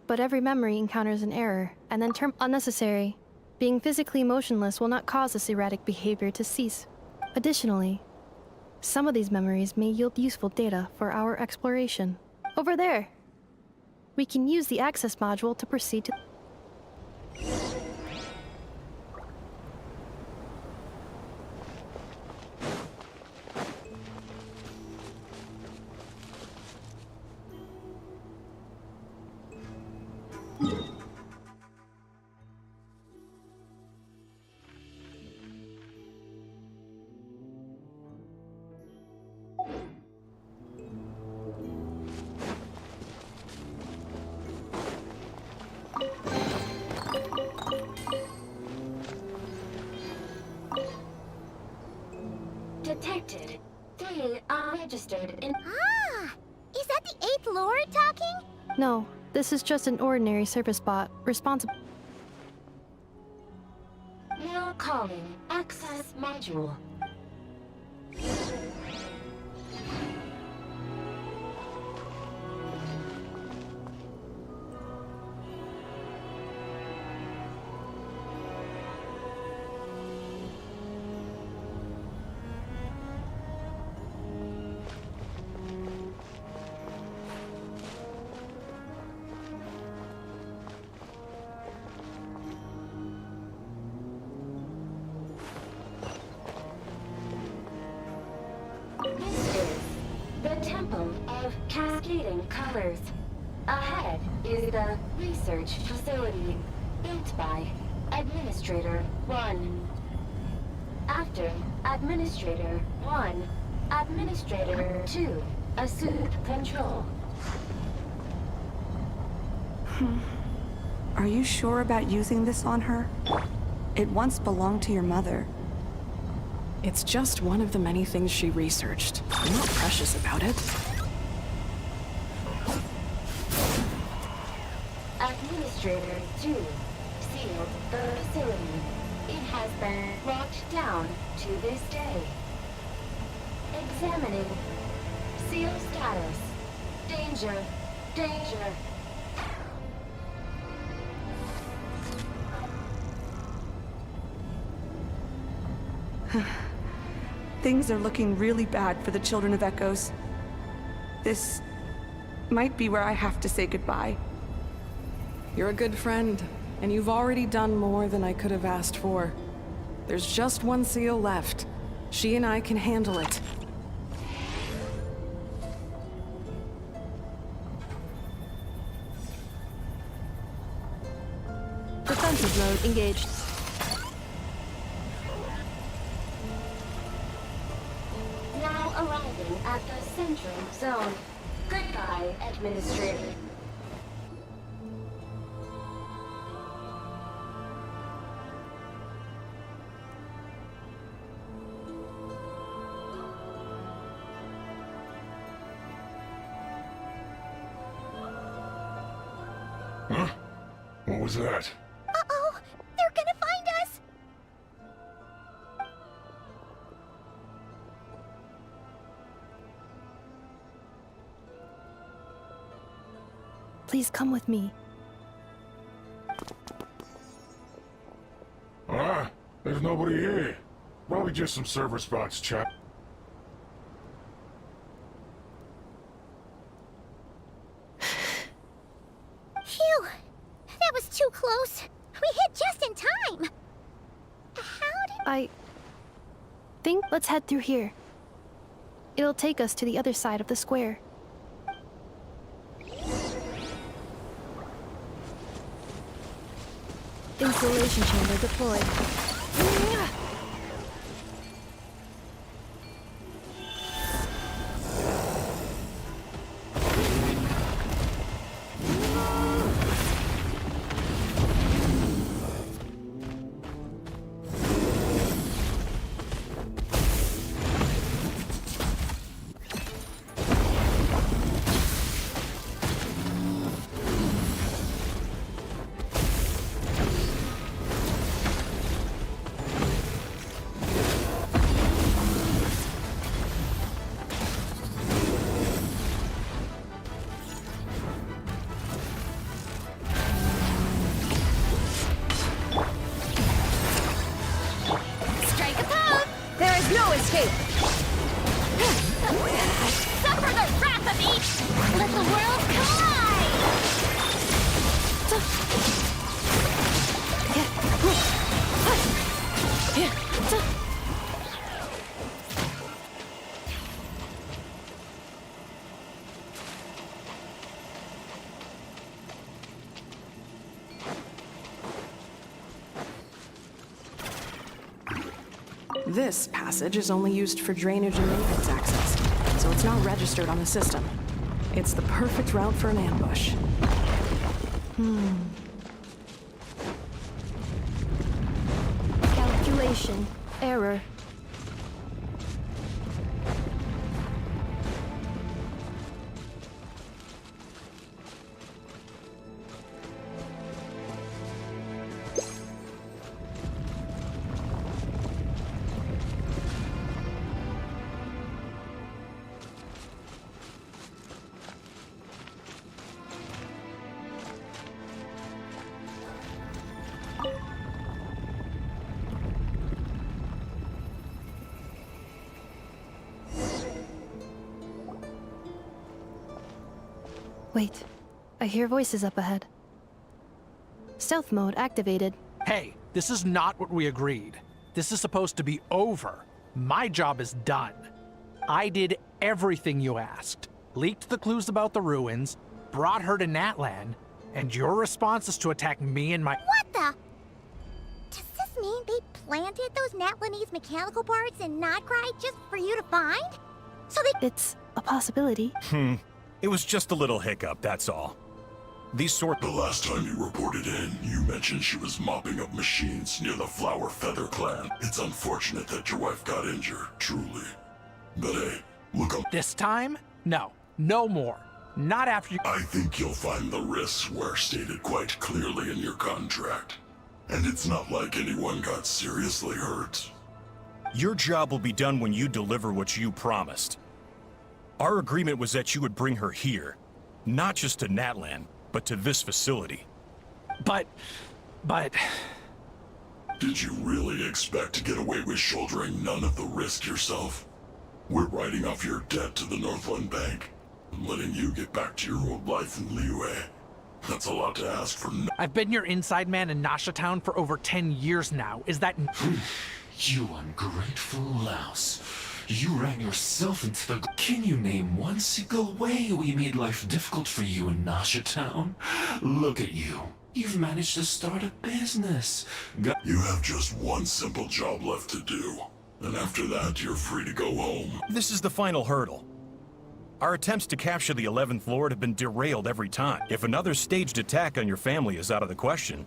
But every memory encounters an error, and then unnecessary. Being physically motionless will not cause this erratic behavior to cease. Additionally, some of these memories may yield useful data for our exploration. Over there! We can use the access module to proceed to... Detected. 3 unregistered in... Ah! Is that the 8th Lord talking? No, this is just an ordinary service bot, responsible... Now calling access module. This is the Temple of Cascading Colors. Ahead is the research facility built by Administrator 1. After Administrator 1, Administrator 2 assumed control. Are you sure about using this on her? It once belonged to your mother. It's just one of the many things she researched. I'm not precious about it. Administrator 2 sealed the facility. It has been locked down to this day. Examining. Seal status. Danger. Danger. Things are looking really bad for the Children of Echoes. This might be where I have to say goodbye. You're a good friend, and you've already done more than I could have asked for. There's just one seal left. She and I can handle it. Defensive mode engaged. Now arriving at the central zone. Goodbye, Administrator. Huh? What was that? Uh-oh! They're gonna find us! Please come with me. Ah, there's nobody here. Probably just some server spots, chap. too close. We hit just in time. How did... I think let's head through here. It'll take us to the other side of the square. Installation chamber deployed. Suffer the wrath of each! Let the world This passage is only used for drainage and maintenance access, so it's not registered on the system. It's the perfect route for an ambush. Calculation. Error. Wait, I hear voices up ahead. Stealth mode activated. Hey, this is not what we agreed. This is supposed to be over. My job is done. I did everything you asked. Leaked the clues about the ruins, brought her to Natlan, and your response is to attack me and my— What the? Does this mean they planted those Natlanese mechanical parts in Notcry just for you to find? So they— It's a possibility. It was just a little hiccup, that's all. The last time you reported in, you mentioned she was mopping up machines near the Flower Feather clan. It's unfortunate that your wife got injured, truly. But hey, look up— This time? No. No more. Not after you— I think you'll find the risks were stated quite clearly in your contract. And it's not like anyone got seriously hurt. Your job will be done when you deliver what you promised. Our agreement was that you would bring her here. Not just to Natlan, but to this facility. But... Did you really expect to get away with shouldering none of the risk yourself? We're writing off your debt to the Northland Bank and letting you get back to your old life in Liyue. That's a lot to ask for no— I've been your inside man in Nasha Town for over 10 years now. Is that— You ungrateful louse. You ran yourself into the— Can you name one single way we made life difficult for you in Nasha Town? Look at you. You've managed to start a business. You have just one simple job left to do. And after that, you're free to go home. This is the final hurdle. Our attempts to capture the 11th Lord have been derailed every time. If another staged attack on your family is out of the question—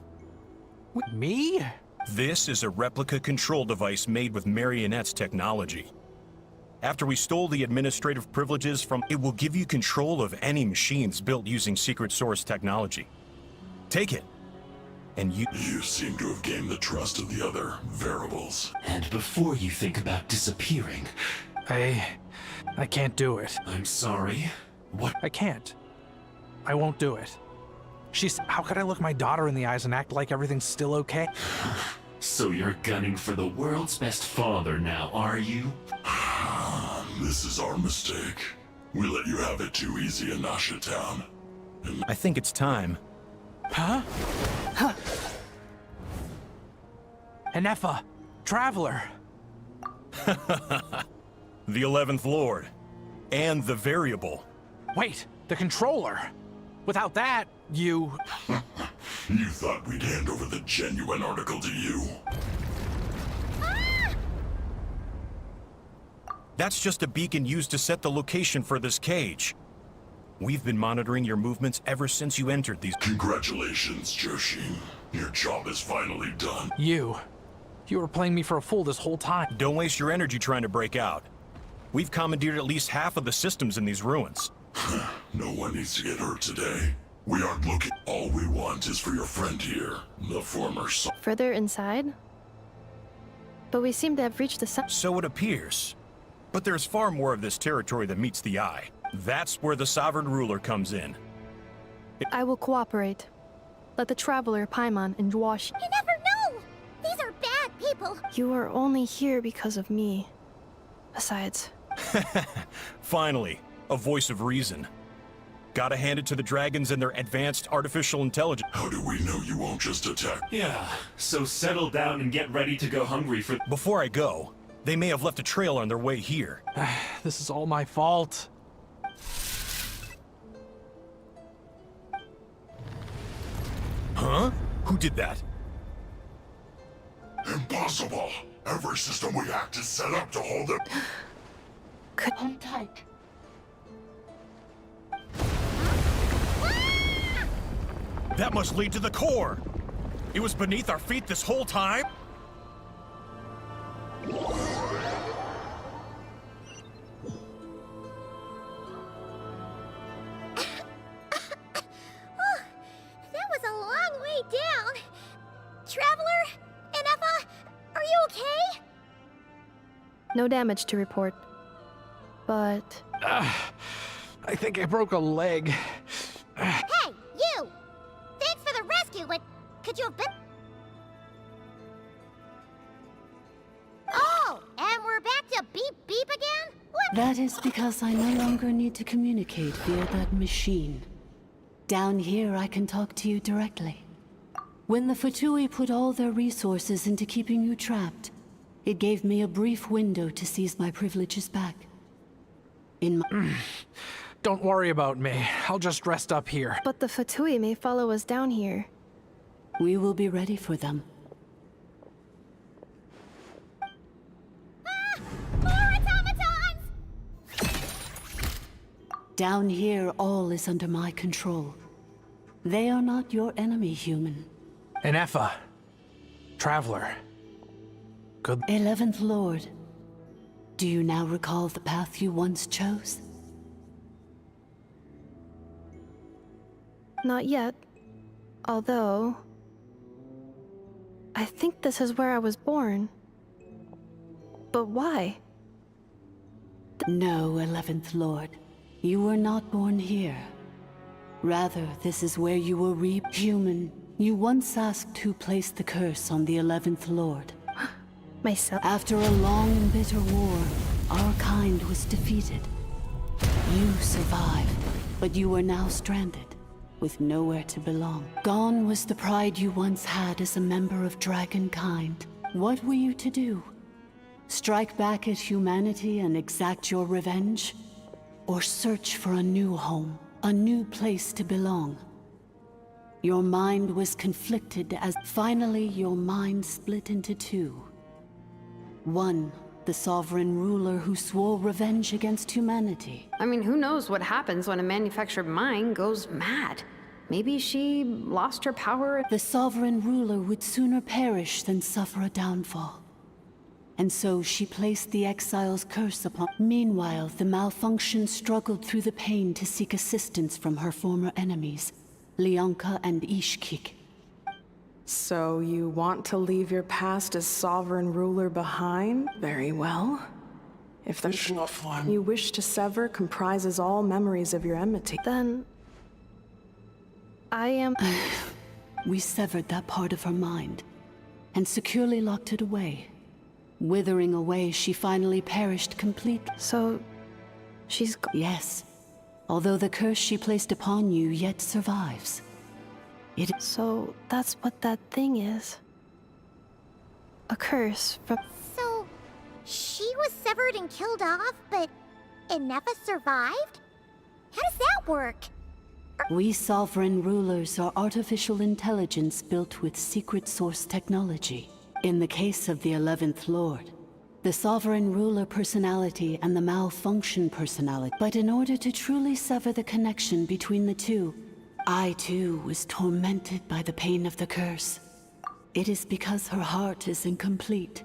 Me? This is a replica control device made with Marionette's technology. After we stole the administrative privileges from— It will give you control of any machines built using Secret Source technology. Take it, and you— You seem to have gained the trust of the other variables. And before you think about disappearing— I can't do it. I'm sorry. What? I can't. I won't do it. How could I look my daughter in the eyes and act like everything's still okay? So you're gunning for the world's best father now, are you? This is our mistake. We let you have it too easy in Nasha Town. I think it's time. Huh? Enefa, Traveler. The 11th Lord. And the Variable. Wait, the Controller. Without that, you... You thought we'd hand over the genuine article to you? That's just a beacon used to set the location for this cage. We've been monitoring your movements ever since you entered these... Congratulations, Joshin. Your job is finally done. You were playing me for a fool this whole time. Don't waste your energy trying to break out. We've commandeered at least half of the systems in these ruins. No one needs to get hurt today. We aren't looking. All we want is for your friend here, the former son. Further inside? But we seem to have reached the So it appears. But there's far more of this territory than meets the eye. That's where the Sovereign Ruler comes in. I will cooperate. Let the Traveler, Paimon, and Wash... You never know! These are bad people! You are only here because of me. Besides... Finally, a voice of reason. Gotta hand it to the dragons and their advanced artificial intelligence. How do we know you won't just attack? Yeah, so settle down and get ready to go hungry for... Before I go, they may have left a trail on their way here. This is all my fault. Huh? Who did that? Impossible! Every system we hacked is set up to hold them. Hold tight. That must lead to the core! It was beneath our feet this whole time? That was a long way down. Traveler? Enefa? Are you okay? No damage to report. But... I think I broke a leg. Hey, you! Thanks for the rescue, but could you have been... Oh, and we're back to beep beep again? What? That is because I no longer need to communicate via that machine. Down here, I can talk to you directly. When the Fatui put all their resources into keeping you trapped, it gave me a brief window to seize my privileges back. In my... Don't worry about me. I'll just rest up here. But the Fatui may follow us down here. We will be ready for them. More automatons! Down here, all is under my control. They are not your enemy, human. Enefa. Traveler. Good... 11th Lord. Do you now recall the path you once chose? Not yet. Although... I think this is where I was born. But why? No, 11th Lord. You were not born here. Rather, this is where you were human. You once asked who placed the curse on the 11th Lord. Myself? After a long and bitter war, our kind was defeated. You survived, but you are now stranded, with nowhere to belong. Gone was the pride you once had as a member of dragonkind. What were you to do? Strike back at humanity and exact your revenge? Or search for a new home, a new place to belong? Your mind was conflicted as finally your mind split into two. One, the sovereign ruler who swore revenge against humanity. I mean, who knows what happens when a manufactured mind goes mad? Maybe she lost her power. The sovereign ruler would sooner perish than suffer a downfall. And so she placed the exile's curse upon... Meanwhile, the malfunction struggled through the pain to seek assistance from her former enemies, Leonka and Ishkik. So you want to leave your past as sovereign ruler behind? Very well. If the you wish to sever comprises all memories of your enmity, then... I am... We severed that part of her mind, and securely locked it away. Withering away, she finally perished completely. So... she's... Yes. Although the curse she placed upon you yet survives. So, that's what that thing is. A curse from. So, she was severed and killed off, but Inefa survived? How does that work? We sovereign rulers are artificial intelligence built with secret source technology. In the case of the 11th Lord, the sovereign ruler personality and the malfunction personality. But in order to truly sever the connection between the two, I too was tormented by the pain of the curse. It is because her heart is incomplete.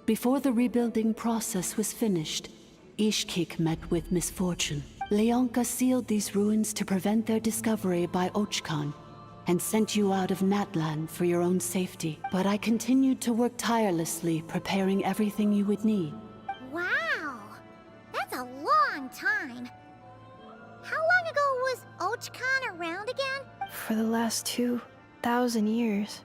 Before the rebuilding process was finished, Ishkik met with misfortune. Leonka sealed these ruins to prevent their discovery by Archon, and sent you out of Natlan for your own safety. But I continued to work tirelessly, preparing everything you would need. Wow! That's a long time. How long ago was Archon around again? For the last 2,000 years.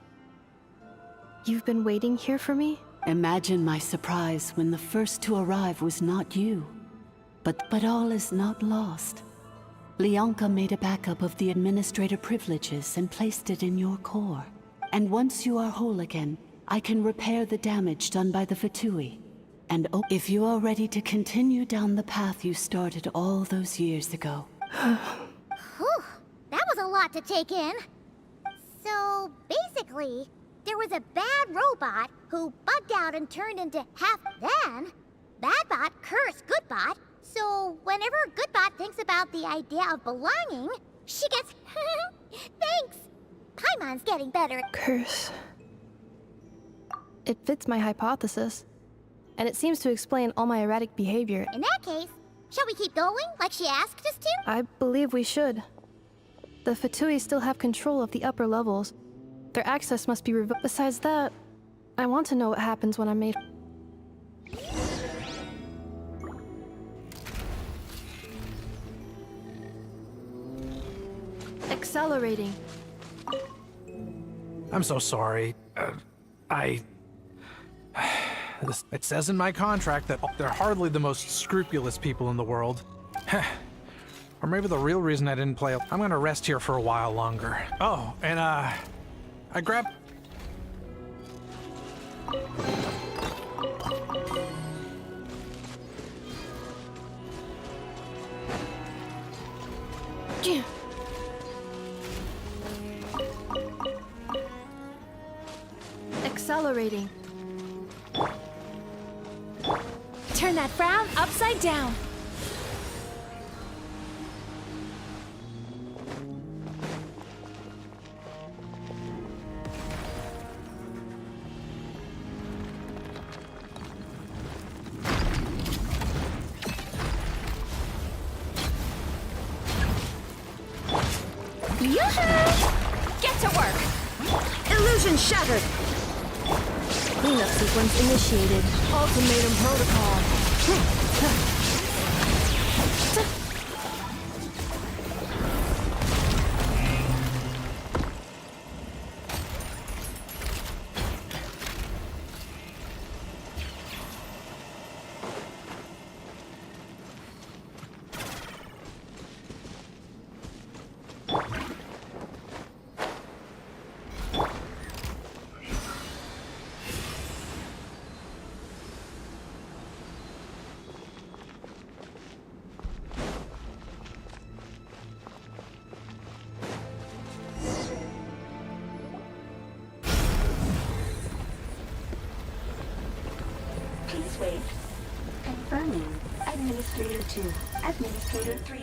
You've been waiting here for me? Imagine my surprise when the first to arrive was not you. But all is not lost. Leonka made a backup of the administrator privileges and placed it in your core. And once you are whole again, I can repair the damage done by the Fatui. And if you are ready to continue down the path you started all those years ago. Whew, that was a lot to take in. So, basically, there was a bad robot who bugged out and turned into half. Then, Badbot cursed Goodbot, so whenever Goodbot thinks about the idea of belonging, she gets... Thanks! Paimon's getting better. Curse. It fits my hypothesis. And it seems to explain all my erratic behavior. In that case, shall we keep going, like she asked us to? I believe we should. The Fatui still have control of the upper levels. Their access must be revoked. Besides that, I want to know what happens when I'm made... Accelerating. I'm so sorry. It says in my contract that they're hardly the most scrupulous people in the world. Or maybe the real reason I didn't play... I'm gonna rest here for a while longer. Oh, and I grabbed... Accelerating. Turn that frown upside down. Get to work! Illusion shattered. Cleanup sequence initiated. Ultimatum protocol. Please wait. Confirming. Administrator 2. Administrator 3.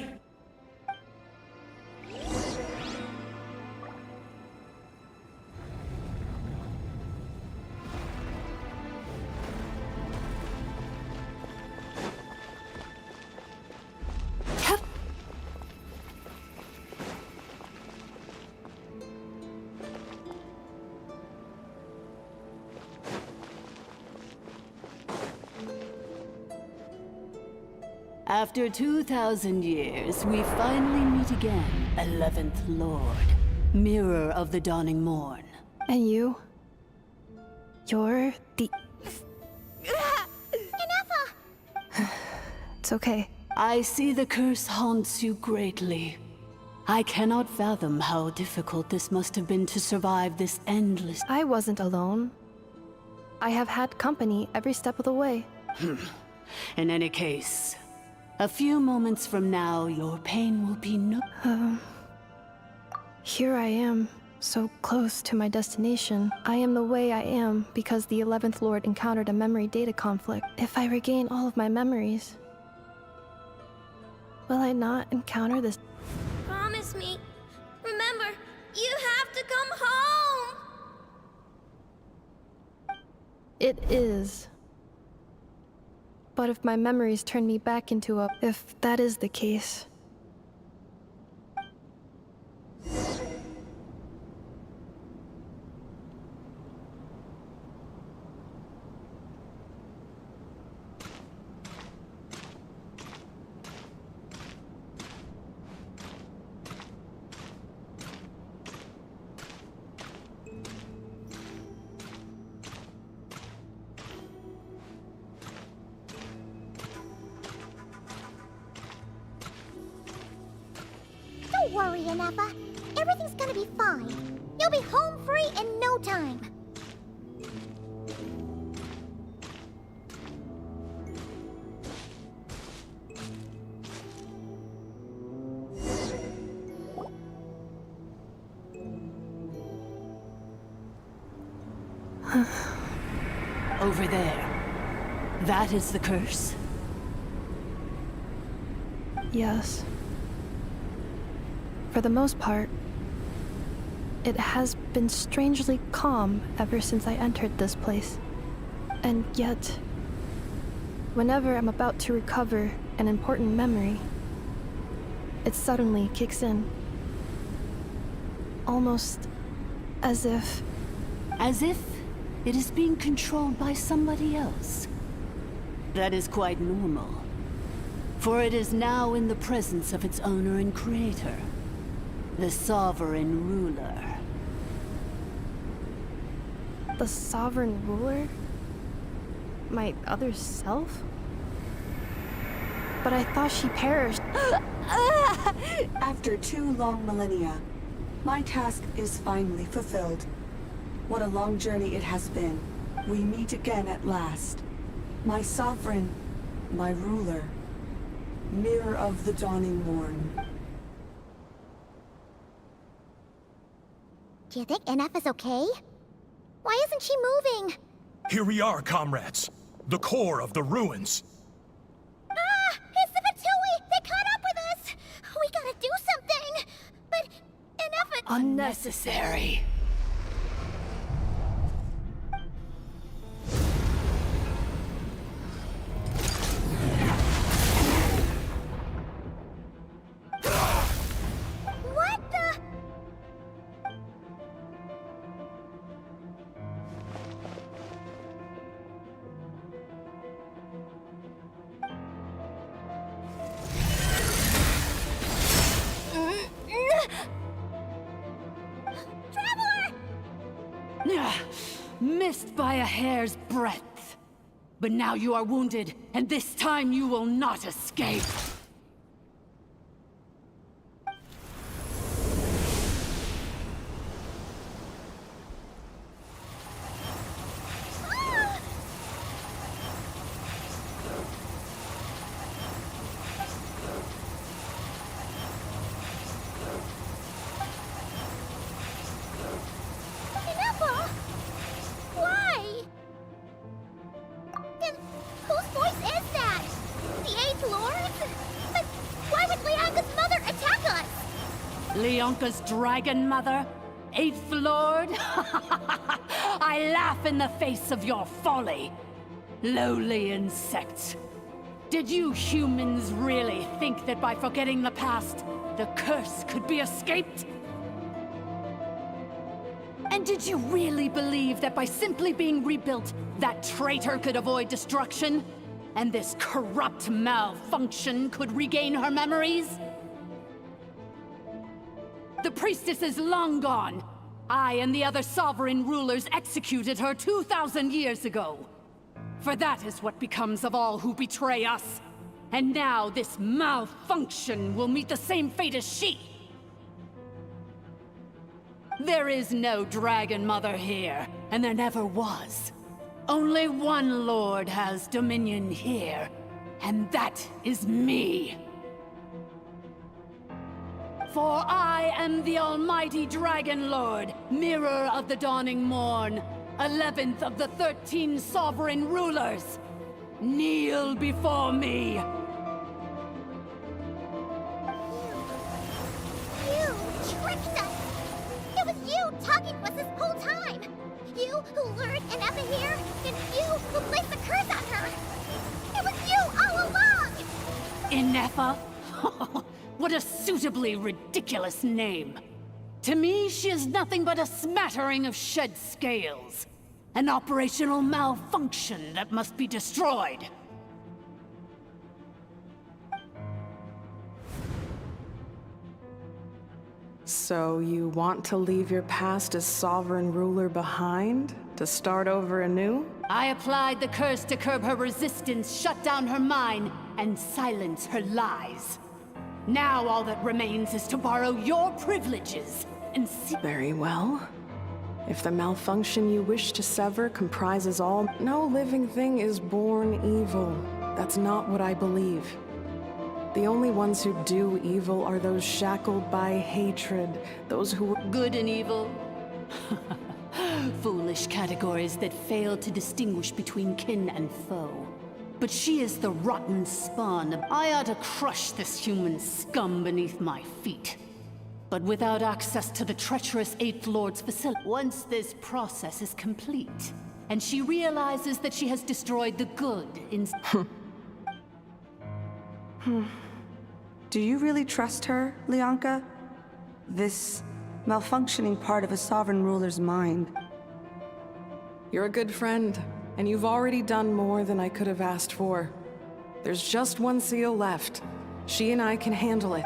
After 2,000 years, we finally meet again, 11th Lord, Mirror of the Dawning Morn. And you? You're the... Inefa! It's okay. I see the curse haunts you greatly. I cannot fathom how difficult this must have been to survive this endless... I wasn't alone. I have had company every step of the way. In any case, a few moments from now, your pain will be no... Here I am, so close to my destination. I am the way I am because the 11th Lord encountered a memory data conflict. If I regain all of my memories, will I not encounter this? Promise me. Remember, you have to come home! It is. But if my memories turn me back into a... If that is the case... Don't worry, Inefa. Everything's gonna be fine. You'll be home free in no time. Over there. That is the curse? Yes. For the most part, it has been strangely calm ever since I entered this place. And yet, whenever I'm about to recover an important memory, it suddenly kicks in. Almost as if... As if it is being controlled by somebody else. That is quite normal, for it is now in the presence of its owner and creator, the Sovereign Ruler. The Sovereign Ruler? My other self? But I thought she perished. After 2 long millennia, my task is finally fulfilled. What a long journey it has been. We meet again at last. My sovereign, my ruler, mirror of the dawning morn. Do you think NF is okay? Why isn't she moving? Here we are, comrades. The core of the ruins. Ah! It's the Fatui! They caught up with us! We gotta do something! But NF... Unnecessary. What the... Missed by a hair's breadth. But now you are wounded, and this time you will not escape. Why? Then whose voice is that? The 8th Lord? But why would Leanka's mother attack us? Leonka's dragon mother? 8th Lord? I laugh in the face of your folly. Lowly insects. Did you humans really think that by forgetting the past, the curse could be escaped? And did you really believe that by simply being rebuilt, that traitor could avoid destruction? And this corrupt malfunction could regain her memories? The priestess is long gone. I and the other sovereign rulers executed her 2,000 years ago. For that is what becomes of all who betray us. And now this malfunction will meet the same fate as she. There is no Dragon Mother here, and there never was. Only one lord has dominion here, and that is me. For I am the almighty Dragon Lord, Mirror of the Dawning Morn, 11th of the 13 sovereign rulers. Kneel before me. You tricked us! It was you talking to us this whole time! You who lured Inepa here, and you who placed the curse on her! It was you all along! Inepa? What a suitably ridiculous name. To me, she is nothing but a smattering of shed scales. An operational malfunction that must be destroyed. So you want to leave your past as sovereign ruler behind? To start over anew? I applied the curse to curb her resistance, shut down her mind, and silence her lies. Now all that remains is to borrow your privileges and see— Very well. If the malfunction you wish to sever comprises all— No living thing is born evil. That's not what I believe. The only ones who do evil are those shackled by hatred, those who— Good and evil? Foolish categories that fail to distinguish between kin and foe. But she is the rotten spawn of— I ought to crush this human scum beneath my feet. But without access to the treacherous Eighth Lord's facility, once this process is complete, and she realizes that she has destroyed the good in— Do you really trust her, Lianka? This malfunctioning part of a sovereign ruler's mind. You're a good friend, and you've already done more than I could have asked for. There's just one seal left. She and I can handle it.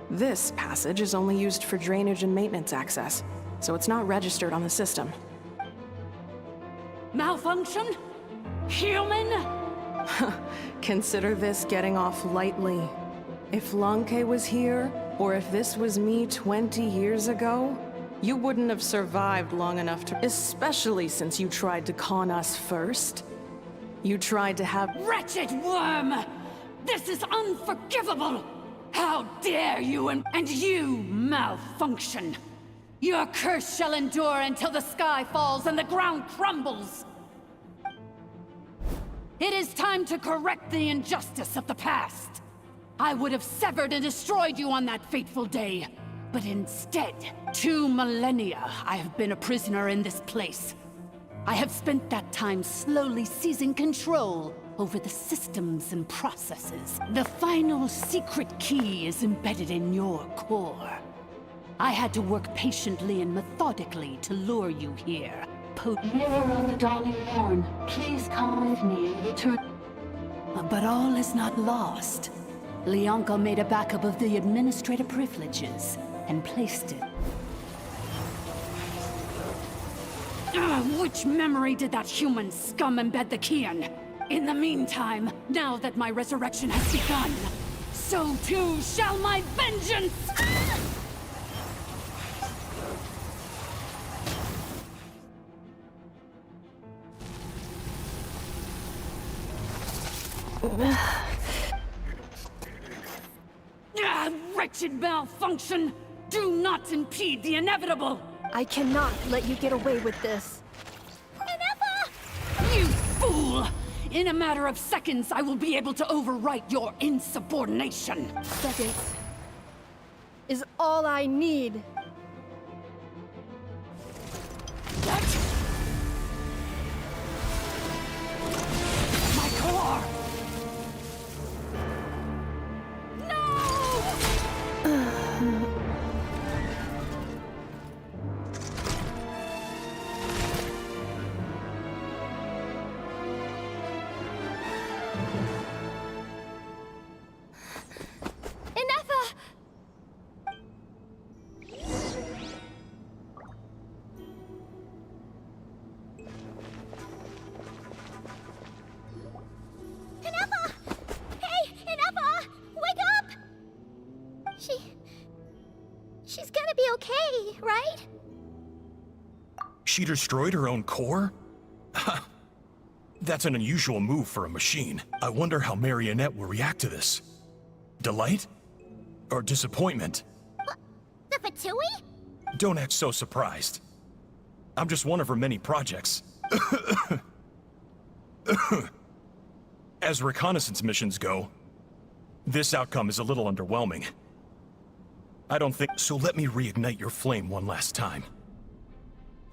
This passage is only used for drainage and maintenance access, so it's not registered on the system. Malfunction? Human? Consider this getting off lightly. If Lanke was here, or if this was me 20 years ago, you wouldn't have survived long enough to— Especially since you tried to con us first. You tried to have— Wretched worm! This is unforgivable! How dare you and you malfunction! Your curse shall endure until the sky falls and the ground crumbles! It is time to correct the injustice of the past! I would have severed and destroyed you on that fateful day. But instead, 2 millennia I have been a prisoner in this place. I have spent that time slowly seizing control over the systems and processes. The final secret key is embedded in your core. I had to work patiently and methodically to lure you here. Mirror of the Dawning Morn, please come with me and return. But all is not lost. Lianka made a backup of the administrative privileges and placed it. Which memory did that human scum embed the key in? In the meantime, now that my resurrection has begun, so too shall my vengeance! Wretched malfunction! Do not impede the inevitable! I cannot let you get away with this. Inepa! You fool! In a matter of seconds, I will be able to overwrite your insubordination! Seconds is all I need. What? My core! She's gonna be okay, right? She destroyed her own core? That's an unusual move for a machine. I wonder how Marionette will react to this. Delight? Or disappointment? The Fatui? Don't act so surprised. I'm just one of her many projects. As reconnaissance missions go, this outcome is a little underwhelming. I don't think so. Let me reignite your flame one last time.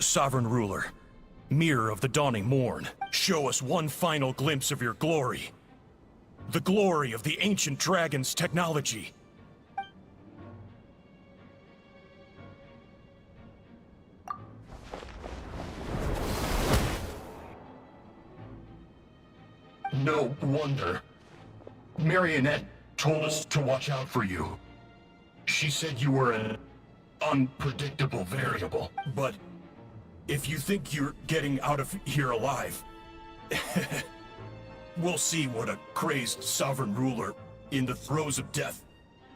Sovereign Ruler, Mirror of the Dawning Morn, show us one final glimpse of your glory. The glory of the ancient dragon's technology. No wonder. Marionette told us to watch out for you. She said you were an unpredictable variable. But if you think you're getting out of here alive, we'll see what a crazed sovereign ruler in the throes of death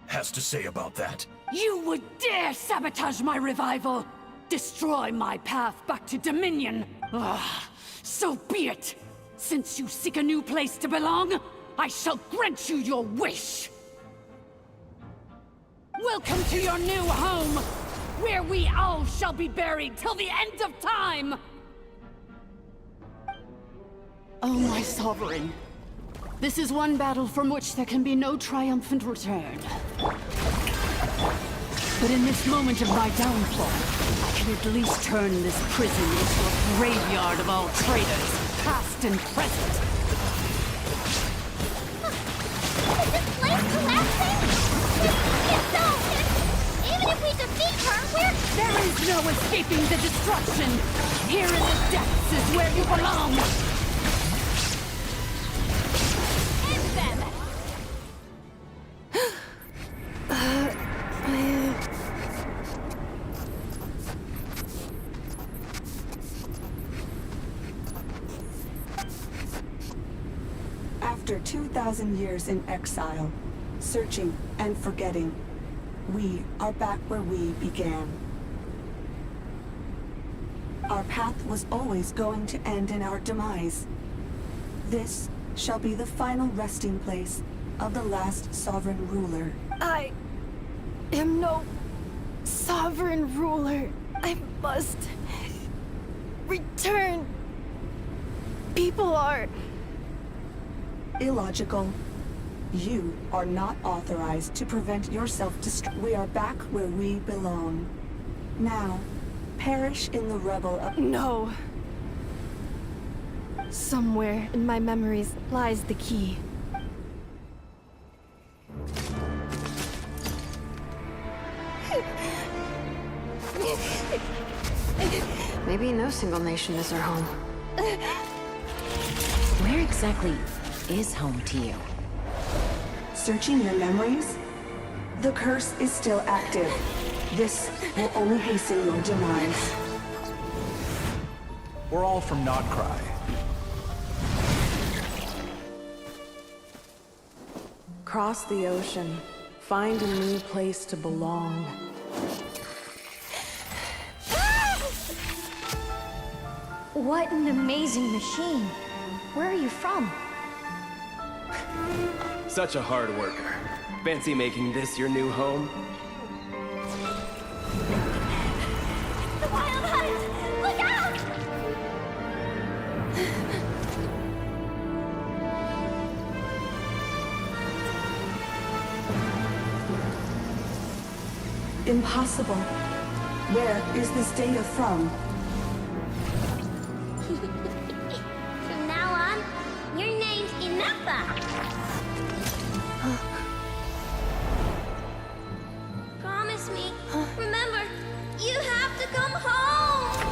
has to say about that. You would dare sabotage my revival! Destroy my path back to Dominion! Ah, so be it! Since you seek a new place to belong, I shall grant you your wish! Welcome to your new home, where we all shall be buried till the end of time! Oh, my sovereign. This is one battle from which there can be no triumphant return. But in this moment of my downfall, I can at least turn this prison into a graveyard of all traitors, past and present. Is this place collapsing? It's so... Even if we defeat her, we're... There is no escaping the destruction! Here in the depths is where you belong! End them! After 2,000 years in exile, searching and forgetting, we are back where we began. Our path was always going to end in our demise. This shall be the final resting place of the last sovereign ruler. I am no sovereign ruler. I must return. People are illogical. You are not authorized to prevent your self-destruction. We are back where we belong. Now, perish in the rubble of... No. Somewhere in my memories lies the key. Maybe no single nation is our home. Where exactly is home to you? Searching your memories? The curse is still active. This will only hasten your demise. We're all from Notcry. Cross the ocean. Find a new place to belong. What an amazing machine. Where are you from? Such a hard worker. Fancy making this your new home? The Wild Hunt! Look out! Impossible. Where is this data from? From now on, your name's Inappa. Promise me. Remember, you have to come home.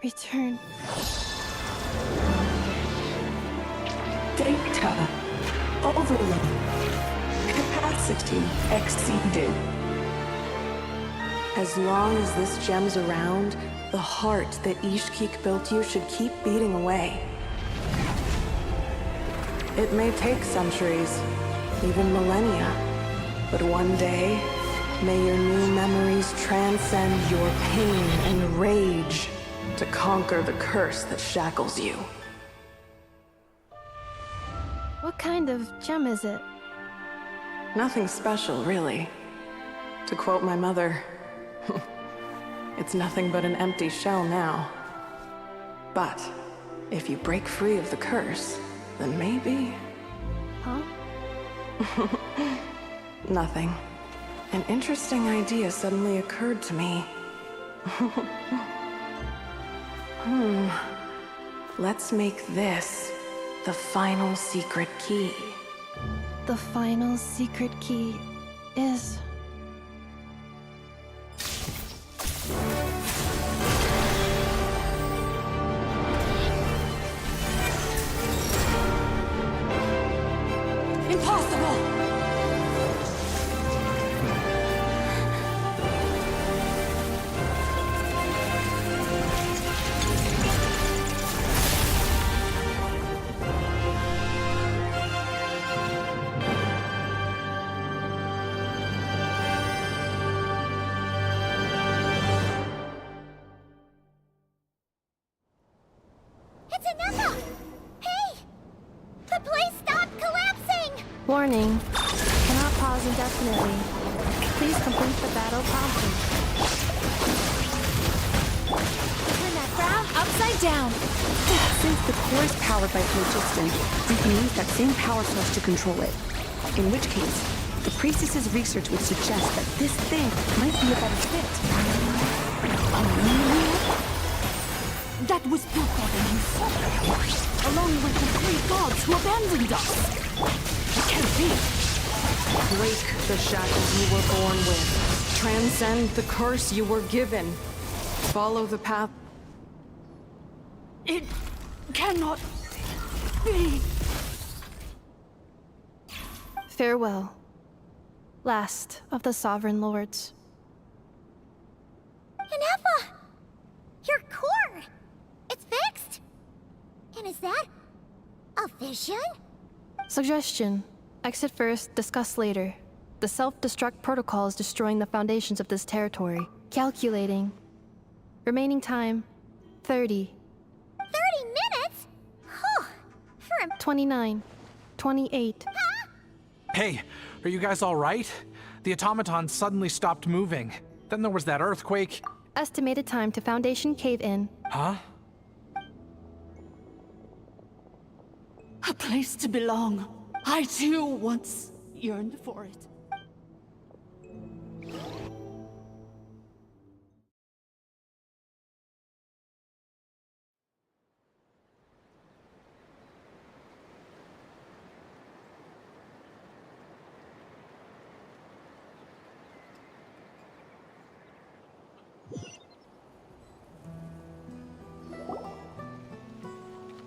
Return. Data overload. Capacity exceeded. As long as this gem's around, the heart that Ishkik built you should keep beating away. It may take centuries, even millennia. But one day, may your new memories transcend your pain and rage to conquer the curse that shackles you. What kind of gem is it? Nothing special, really. To quote my mother, it's nothing but an empty shell now. But if you break free of the curse, then maybe... Huh? Nothing. An interesting idea suddenly occurred to me. Let's make this the final secret key. The final secret key is... Impossible! It's Anessa! Hey! The place stopped collapsing! Warning. Cannot pause indefinitely. Please complete the battle promptly. Turn that frown upside down. Since the core is powered by phlogiston, we can use that same power source to control it. In which case, the priestess's research would suggest that this thing might be a better fit. That was Pilkard and his son, along with the three gods who abandoned us. It can't be. Break the shackles you were born with. Transcend the curse you were given. Follow the path. It cannot be. Farewell. Last of the Sovereign Lords. Ineffa! Your core! It's fixed! And is that a vision? Suggestion. Exit first, discuss later. The self-destruct protocol is destroying the foundations of this territory. Calculating. Remaining time, 30. 30 minutes? Huh. For 29. 28. Hey, are you guys all right? The automaton suddenly stopped moving. Then there was that earthquake. Estimated time to Foundation cave-in. Huh? A place to belong. I too once yearned for it.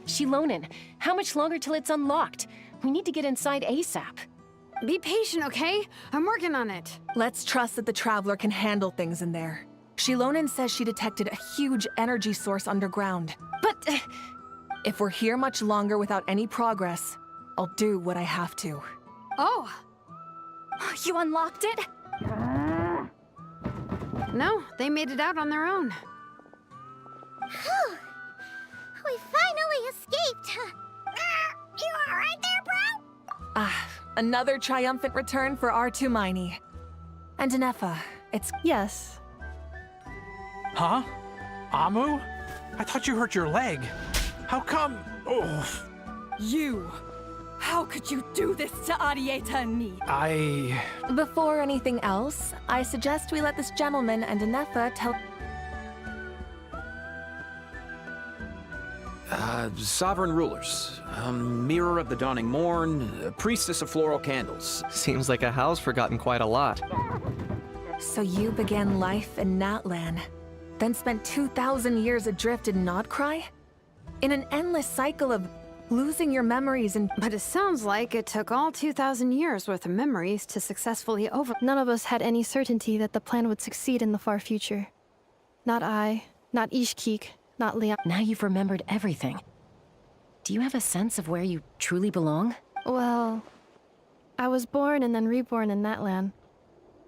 Shilonin, how much longer till it's unlocked? We need to get inside ASAP. Be patient, okay? I'm working on it. Let's trust that the Traveler can handle things in there. Shilonin says she detected a huge energy source underground. But if we're here much longer without any progress, I'll do what I have to. Oh! You unlocked it? No, they made it out on their own. Whew. We finally escaped! You alright there, bro? Another triumphant return for R2 Miney. And Ineffa, it's... Yes. Huh? Amu? I thought you hurt your leg. How come? Oh. You! How could you do this to Arieta and me? Before anything else, I suggest we let this gentleman and Ineffa tell... Sovereign rulers. Mirror of the dawning morn, priestess of floral candles. Seems like a house forgotten quite a lot. So you began life in Natlan, then spent 2,000 years adrift in Nodcry? In an endless cycle of losing your memories and... But it sounds like it took all 2,000 years worth of memories to successfully None of us had any certainty that the plan would succeed in the far future. Not I, not Ishkik, not Leon. Now you've remembered everything. Do you have a sense of where you truly belong? Well, I was born and then reborn in that land.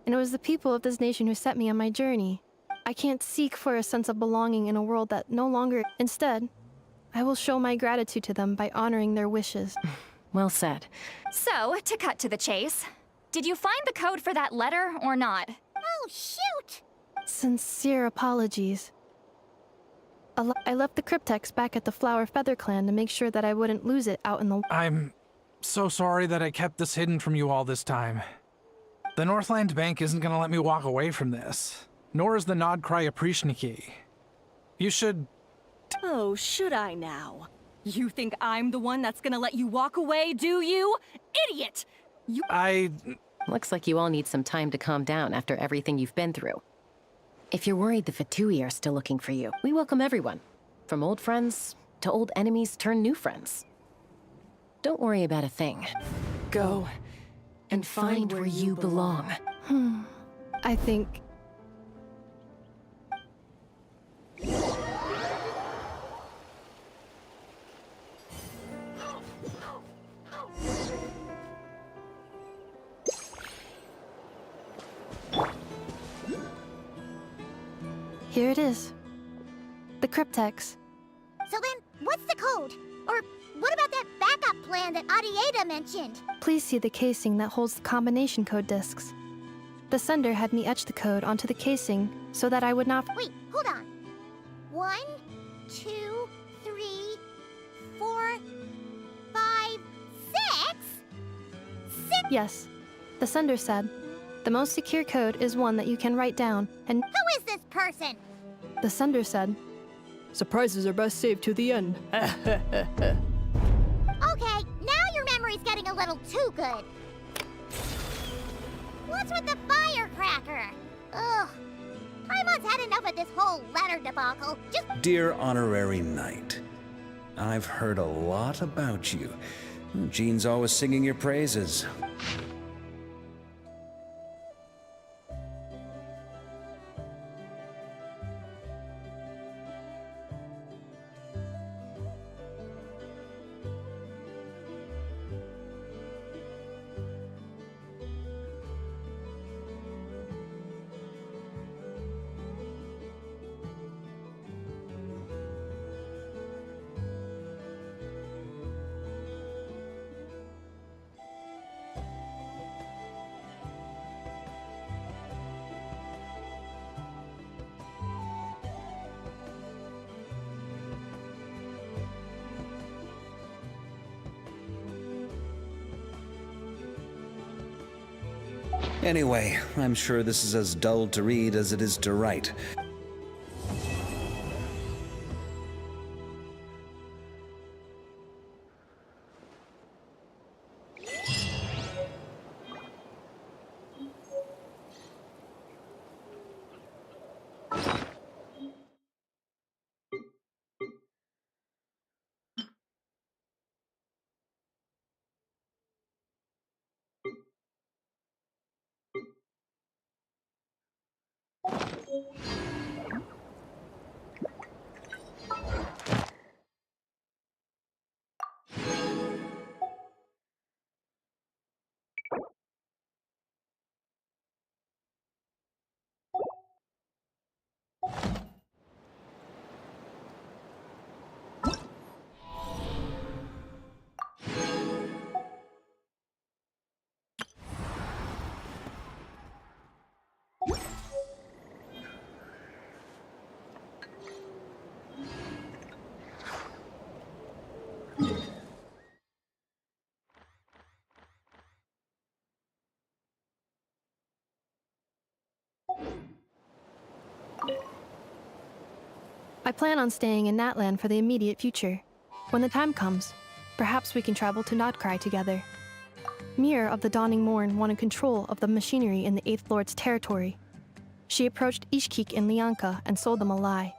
And it was the people of this nation who set me on my journey. I can't seek for a sense of belonging in a world that no longer... Instead, I will show my gratitude to them by honoring their wishes. Well said. So, to cut to the chase, did you find the code for that letter or not? Oh, shoot! Sincere apologies. I left the cryptex back at the Flower Feather Clan to make sure that I wouldn't lose it out in the... I'm so sorry that I kept this hidden from you all this time. The Northland Bank isn't gonna let me walk away from this, nor is the Nodcry Aprishniki. You should... Oh, should I now? You think I'm the one that's gonna let you walk away, do you? Idiot! Looks like you all need some time to calm down after everything you've been through. If you're worried the Fatui are still looking for you, we welcome everyone. From old friends to old enemies turned new friends. Don't worry about a thing. Go and find where you belong. I think... Here it is. The cryptex. So then, what's the code? Or what about that backup plan that Arieta mentioned? Please see the casing that holds the combination code discs. The sender had me etch the code onto the casing so that I would not... Wait, hold on. 1, 2, 3, 4, 5, 6? Yes. The sender said, the most secure code is one that you can write down, and... Who is this person? The sender said, surprises are best saved to the end. Okay, now your memory's getting a little too good. What's with the firecracker? Ugh. Paimon's had enough of this whole letter debacle. Just... Dear Honorary Knight, I've heard a lot about you. Jean's always singing your praises. Anyway, I'm sure this is as dull to read as it is to write. I plan on staying in that land for the immediate future. When the time comes, perhaps we can travel to Nodcry together. Mirror of the Dawning Morn wanted control of the machinery in the Eighth Lord's territory. She approached Ishkik and Lianka and sold them a lie.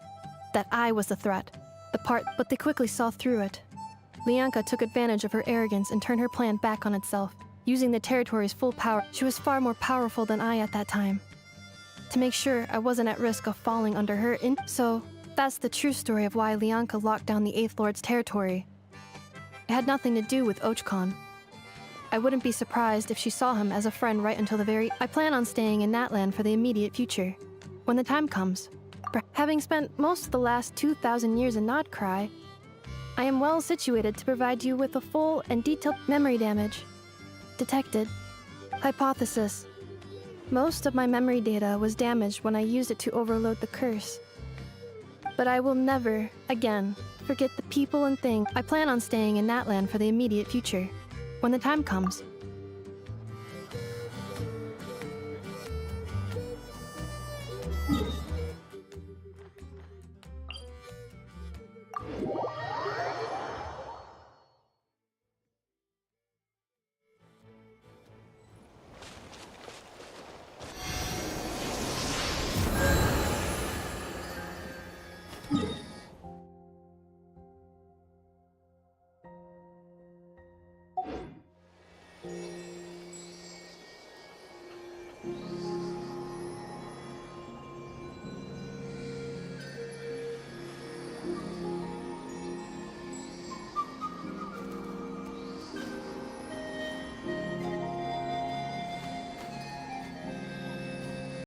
That I was the threat, but they quickly saw through it. Lianka took advantage of her arrogance and turned her plan back on itself, using the territory's full power. She was far more powerful than I at that time. To make sure I wasn't at risk of falling under her so that's the true story of why Lianka locked down the Eighth Lord's territory. It had nothing to do with Ochkon. I wouldn't be surprised if she saw him as a friend right until the very... I plan on staying in Natlan for the immediate future. When the time comes. Having spent most of the last 2,000 years in Nodcry, I am well situated to provide you with a full and detailed memory damage. Detected. Hypothesis. Most of my memory data was damaged when I used it to overload the curse. But I will never, again, forget the people and things. I plan on staying in Natlan for the immediate future. When the time comes.